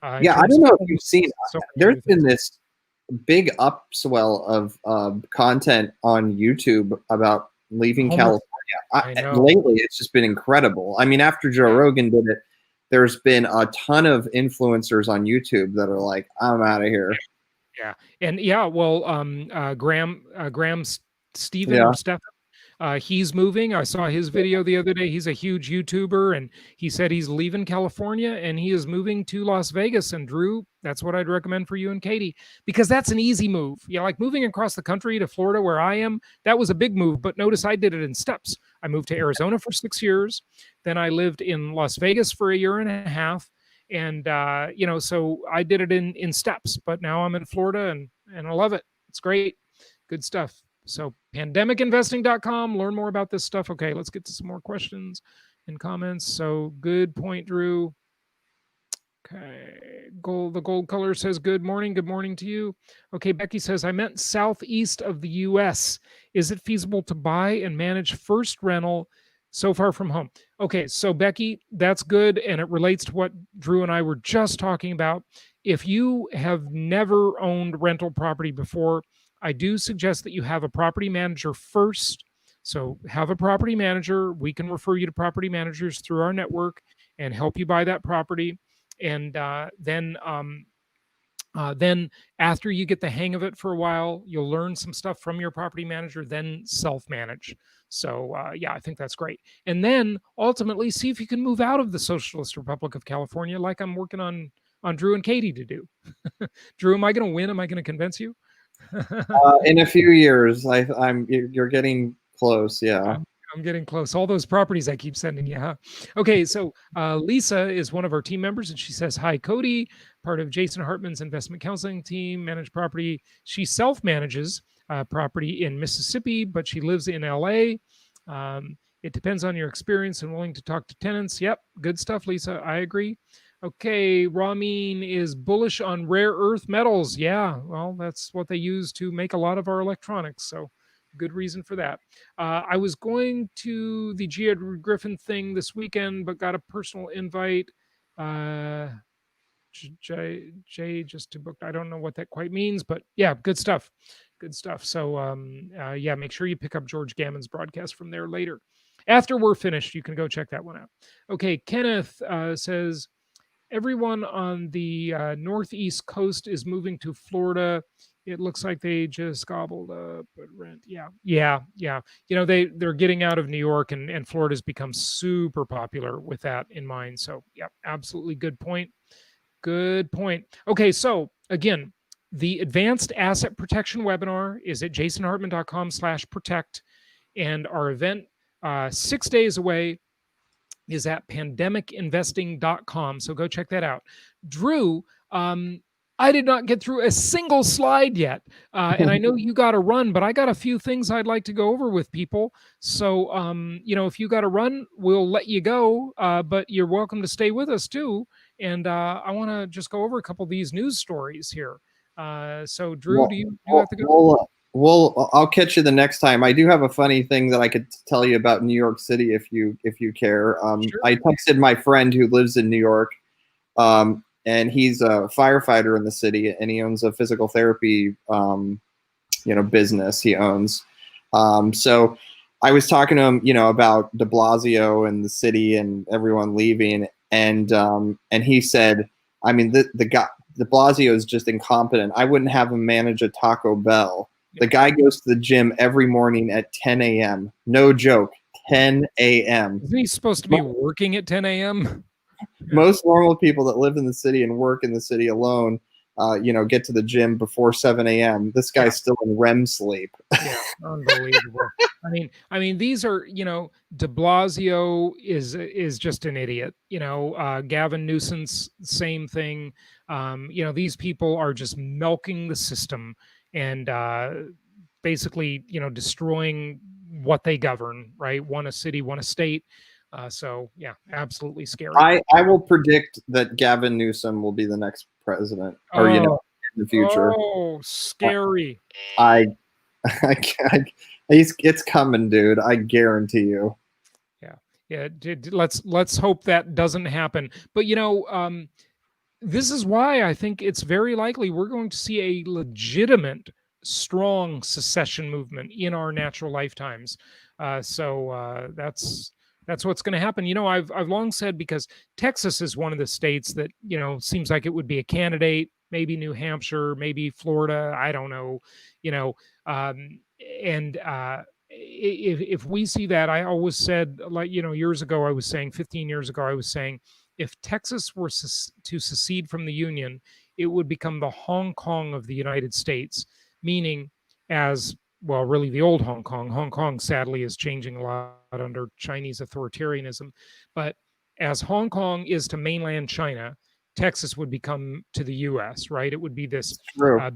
Yeah, I don't know if you've seen, there's been this big upswell of content on YouTube about leaving California. Lately, it's just been incredible. I mean, after Joe Rogan did it, there's been a ton of influencers on YouTube that are like, I'm out of here. Yeah. And yeah, well, Graham Stephen or Stephen, he's moving. I saw his video the other day. He's a huge YouTuber, and he said he's leaving California and he is moving to Las Vegas. And Drew, that's what I'd recommend for you and Katie, because that's an easy move. Yeah, like moving across the country to Florida where I am, that was a big move. But notice I did it in steps. I moved to Arizona for 6 years. Then I lived in Las Vegas for a year and a half. And so I did it in steps, but now I'm in Florida and I love it. It's great. Good stuff. So pandemicinvesting.com, learn more about this stuff. Okay, let's get to some more questions and comments. So good point, Drew. Okay, the gold color says good morning. Good morning to you. Okay, Becky says, I meant southeast of the U.S. Is it feasible to buy and manage first rental so far from home? Okay, so Becky, that's good, and it relates to what Drew and I were just talking about. If you have never owned rental property before, I do suggest that you have a property manager first. So have a property manager. We can refer you to property managers through our network and help you buy that property. And then after you get the hang of it for a while, you'll learn some stuff from your property manager, then self-manage. So yeah, I think that's great. And then ultimately see if you can move out of the Socialist Republic of California, like I'm working on Drew and Katie to do. Drew, am I going to win? Am I going to convince you? In a few years, you're getting close. Yeah. I'm getting close. All those properties I keep sending you, huh? Okay, so Lisa is one of our team members, and she says, hi, Cody, part of Jason Hartman's investment counseling team, managed property. She self-manages property in Mississippi, but she lives in LA. It depends on your experience and willing to talk to tenants. Yep, good stuff, Lisa. I agree. Okay, Ramin is bullish on rare earth metals. Yeah, well, that's what they use to make a lot of our electronics. So good reason for that. I was going to the G. Edward Griffin thing this weekend, but got a personal invite. Jay just to book. I don't know what that quite means, but yeah, good stuff. Good stuff. So yeah, make sure you pick up George Gammon's broadcast from there later. After we're finished, you can go check that one out. Okay, Kenneth says, everyone on the northeast coast is moving to Florida. It looks like they just gobbled up rent. Yeah. They're getting out of New York, and Florida's become super popular with that in mind. So yeah, absolutely good point. Good point. Okay, so again, the Advanced Asset Protection webinar is at jasonhartman.com/protect, and our event 6 days away is at pandemicinvesting.com. So go check that out. Drew, I did not get through a single slide yet. And I know you got to run, but I got a few things I'd like to go over with people. So, if you got to run, we'll let you go. But you're welcome to stay with us too. And I want to just go over a couple of these news stories here. So, Drew, Well, do you have to go? I'll catch you the next time. I do have a funny thing that I could tell you about New York City if you care. Sure. I texted my friend who lives in New York, and he's a firefighter in the city, and he owns a physical therapy business he owns. So I was talking to him, about De Blasio and the city and everyone leaving, and he said, I mean, the guy De Blasio is just incompetent. I wouldn't have him manage a Taco Bell. The guy goes to the gym every morning at 10 a.m. No joke, 10 a.m. Isn't he supposed to be working at 10 a.m.? Most normal people that live in the city and work in the city alone, get to the gym before 7 a.m. This guy's still in REM sleep. Yeah, unbelievable. I mean, these are, De Blasio is just an idiot. Gavin Newsom's same thing. These people are just milking the system and basically, destroying what they govern. Right, one a city, one a state. So yeah, absolutely scary. I will predict that Gavin Newsom will be the next president, or in the future. Oh, scary! It's coming, dude. I guarantee you. Yeah. Let's hope that doesn't happen. But this is why I think it's very likely we're going to see a legitimate, strong secession movement in our natural lifetimes. So that's what's going to happen. I've long said, because Texas is one of the states that seems like it would be a candidate. Maybe New Hampshire, maybe Florida. I don't know. If we see that, I always said, like, years ago, I was saying, 15 years ago, I was saying, if Texas were to secede from the Union, it would become the Hong Kong of the United States, meaning as well, really the old Hong Kong. Hong Kong, sadly, is changing a lot under Chinese authoritarianism. But as Hong Kong is to mainland China, Texas would become to the U.S., right? It would be this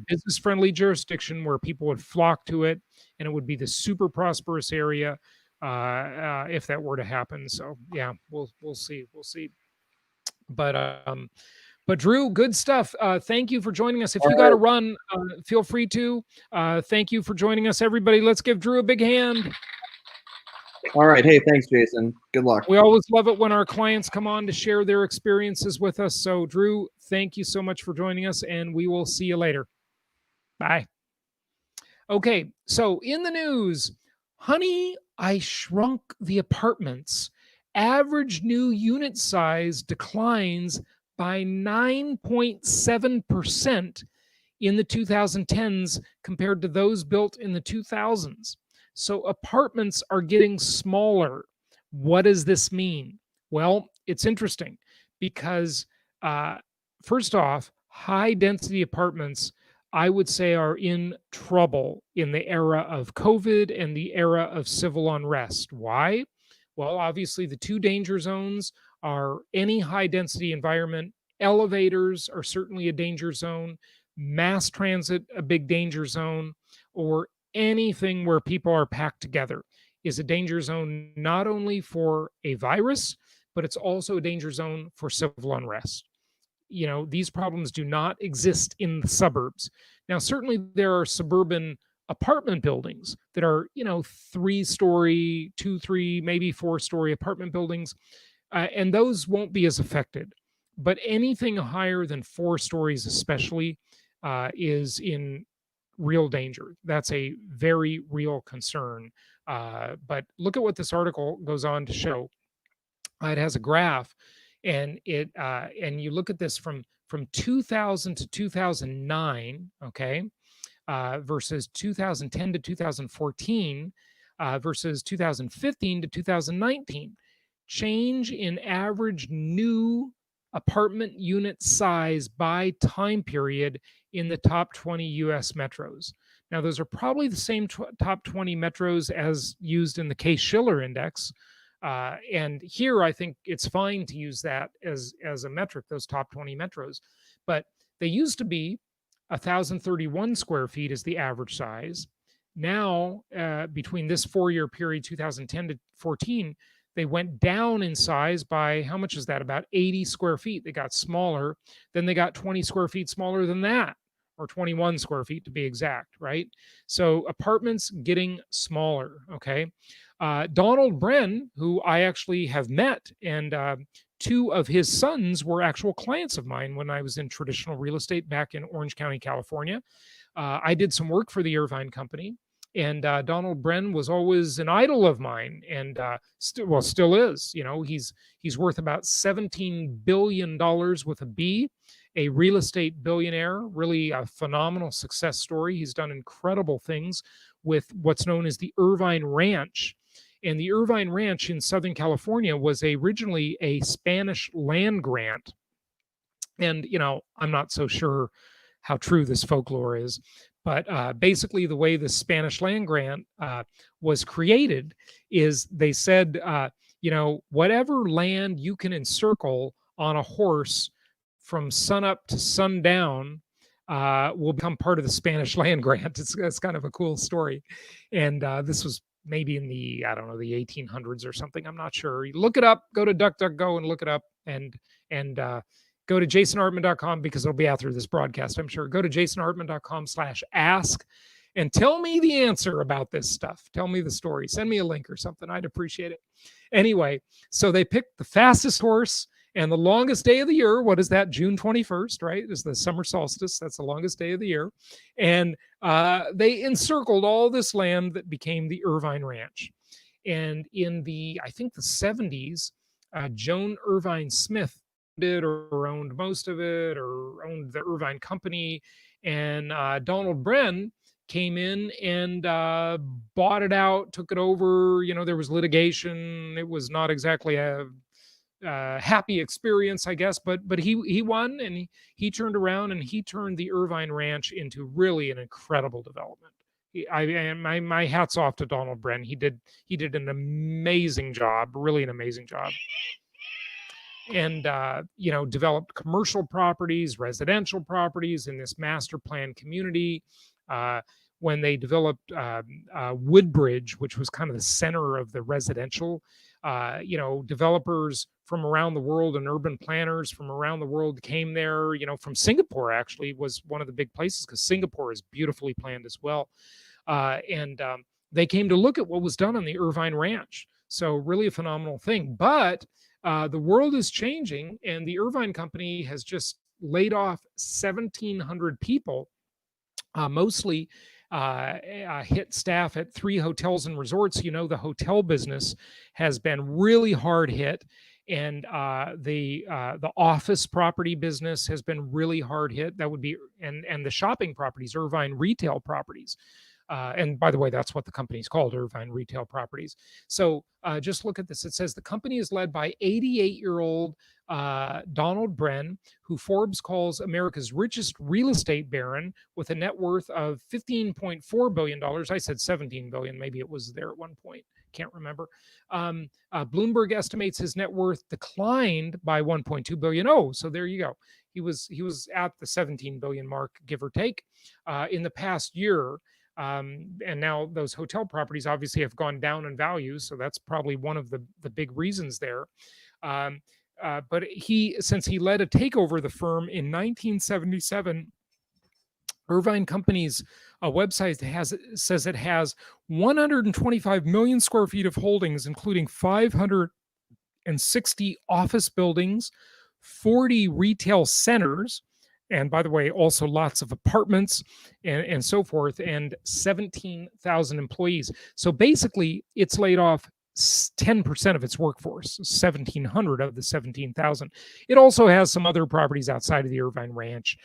business-friendly jurisdiction where people would flock to it, and it would be the super prosperous area if that were to happen. So yeah, we'll see. We'll see. But Drew, good stuff. Thank you for joining us. If you got to run, feel free to. Thank you for joining us, everybody. Let's give Drew a big hand. All right. Hey, thanks, Jason. Good luck. We always love it when our clients come on to share their experiences with us. So, Drew, thank you so much for joining us, and we will see you later. Bye. Okay, so in the news, honey, I shrunk the apartments. Average new unit size declines by 9.7% in the 2010s compared to those built in the 2000s. So apartments are getting smaller. What does this mean? Well, it's interesting because first off, high density apartments, I would say, are in trouble in the era of COVID and the era of civil unrest. Why? Well, obviously, the two danger zones are any high density environment. Elevators are certainly a danger zone, mass transit, a big danger zone, or anything where people are packed together is a danger zone, not only for a virus, but it's also a danger zone for civil unrest. These problems do not exist in the suburbs. Now, certainly there are suburban apartment buildings that are, 3-story, 2, 3, maybe 4-story apartment buildings, and those won't be as affected. But anything higher than 4 stories, especially, is in real danger. That's a very real concern. But look at what this article goes on to show. It has a graph, and and you look at this from 2000 to 2009, okay, versus 2010 to 2014, versus 2015 to 2019. Change in average new apartment unit size by time period in the top 20 US metros. Now, those are probably the same top 20 metros as used in the Case-Shiller Index. And here, I think it's fine to use that as a metric, those top 20 metros. But They used to be 1,031 square feet is the average size. Now, between this 4-year period, 2010 to 14, they went down in size by, how much is that? About 80 square feet. They got smaller. Then they got 20 square feet smaller than that, or 21 square feet to be exact, right? So apartments getting smaller, okay? Donald Bren, who I actually have met, and 2 of his sons were actual clients of mine when I was in traditional real estate back in Orange County, California. I did some work for the Irvine Company, and Donald Bren was always an idol of mine, and still is. You know, he's worth about $17 billion with a B, a real estate billionaire, really a phenomenal success story. He's done incredible things with what's known as the Irvine Ranch. And the Irvine Ranch in Southern California was originally a Spanish land grant. And, you know, I'm not so sure how true this folklore is, but basically the way the Spanish land grant was created is they said, you know, whatever land you can encircle on a horse from sunup to sundown will become part of the Spanish land grant. It's kind of a cool story. And this was maybe in the, I don't know, the 1800s or something. I'm not sure. You look it up, go to DuckDuckGo and look it up, and go to jasonhartman.com, because it'll be after this broadcast, I'm sure. Go to jasonhartman.com/ask and tell me the answer about this stuff. Tell me the story. Send me a link or something. I'd appreciate it. Anyway, so they picked the fastest horse and the longest day of the year. What is that? June 21st, right? Is the summer solstice. That's the longest day of the year. And they encircled all this land that became the Irvine Ranch. And in the, I think the 70s, Joan Irvine Smith did, or owned most of it, or owned the Irvine Company. And Donald Bren came in and bought it out, took it over. You know, there was litigation. It was not exactly a happy experience, I guess, but he won, and he turned around and he turned the Irvine Ranch into really an incredible development. My hats off to Donald Bren. He did an amazing job, really an amazing job. And you know, developed commercial properties, residential properties in this master plan community. When they developed Woodbridge, which was kind of the center of the residential, you know, developers from around the world and urban planners from around the world came there. You know, from Singapore actually was one of the big places, because Singapore is beautifully planned as well. And they came to look at what was done on the Irvine Ranch. So really a phenomenal thing. But the world is changing, and the Irvine Company has just laid off 1,700 people, mostly hit staff at 3 hotels and resorts. You know, the hotel business has been really hard hit, and the office property business has been really hard hit. That would be, and the shopping properties, Irvine Retail Properties. And by the way, that's what the company's called, Irvine Retail Properties. So just look at this. It says the company is led by 88-year-old Donald Bren, who Forbes calls America's richest real estate baron, with a net worth of $15.4 billion. I said 17 billion. Maybe it was there at one point. Can't remember. Bloomberg estimates his net worth declined by 1.2 billion. Oh, so there you go. He was at the 17 billion mark, give or take, in the past year. And now those hotel properties obviously have gone down in value, so that's probably one of the big reasons there. But since he led a takeover of the firm in 1977, Irvine Company's website says it has 125 million square feet of holdings, including 560 office buildings, 40 retail centers, and by the way, also lots of apartments and so forth, and 17,000 employees. So basically, it's laid off 10% of its workforce, 1,700 of the 17,000. It also has some other properties outside of the Irvine Ranch.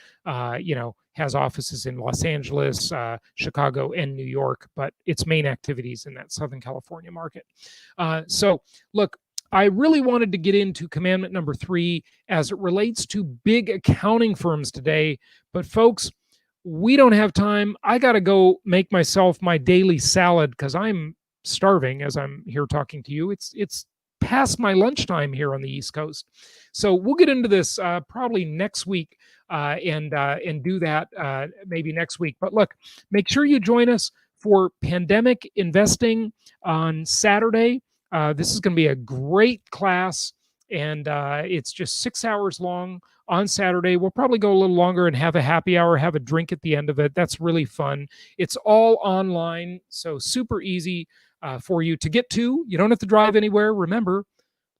You know, has offices in Los Angeles, Chicago, and New York, but its main activities in that Southern California market. So look, I really wanted to get into commandment number 3 as it relates to big accounting firms today. But folks, we don't have time. I got to go make myself my daily salad because I'm starving as I'm here talking to you. It's past my lunchtime here on the East Coast. So we'll get into this probably next week and do that maybe next week. But look, make sure you join us for pandemic investing on Saturday. This is going to be a great class, and it's just 6 hours long on Saturday. We'll probably go a little longer and have a happy hour, have a drink at the end of it. That's really fun. It's all online, so super easy for you to get to. You don't have to drive anywhere. Remember,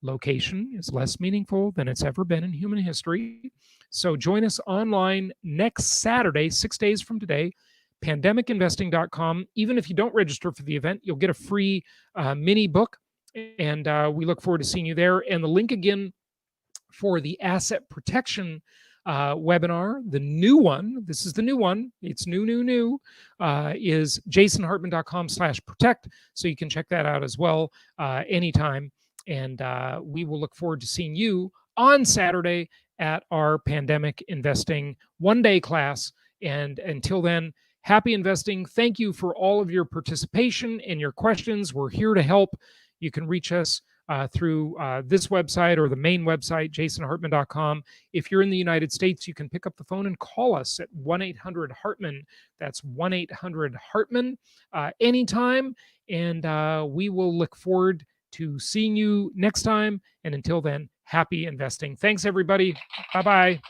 location is less meaningful than it's ever been in human history. So join us online next Saturday, 6 days from today, pandemicinvesting.com. Even if you don't register for the event, you'll get a free mini book. And we look forward to seeing you there. And the link again for the asset protection webinar, the new one, this is the new one, it's new, is jasonhartman.com/protect. So you can check that out as well anytime. And we will look forward to seeing you on Saturday at our pandemic investing one-day class. And until then, happy investing. Thank you for all of your participation and your questions. We're here to help. You can reach us through this website or the main website, jasonhartman.com. If you're in the United States, you can pick up the phone and call us at 1-800-HARTMAN. That's 1-800-HARTMAN anytime. And we will look forward to seeing you next time. And until then, happy investing. Thanks, everybody. Bye-bye.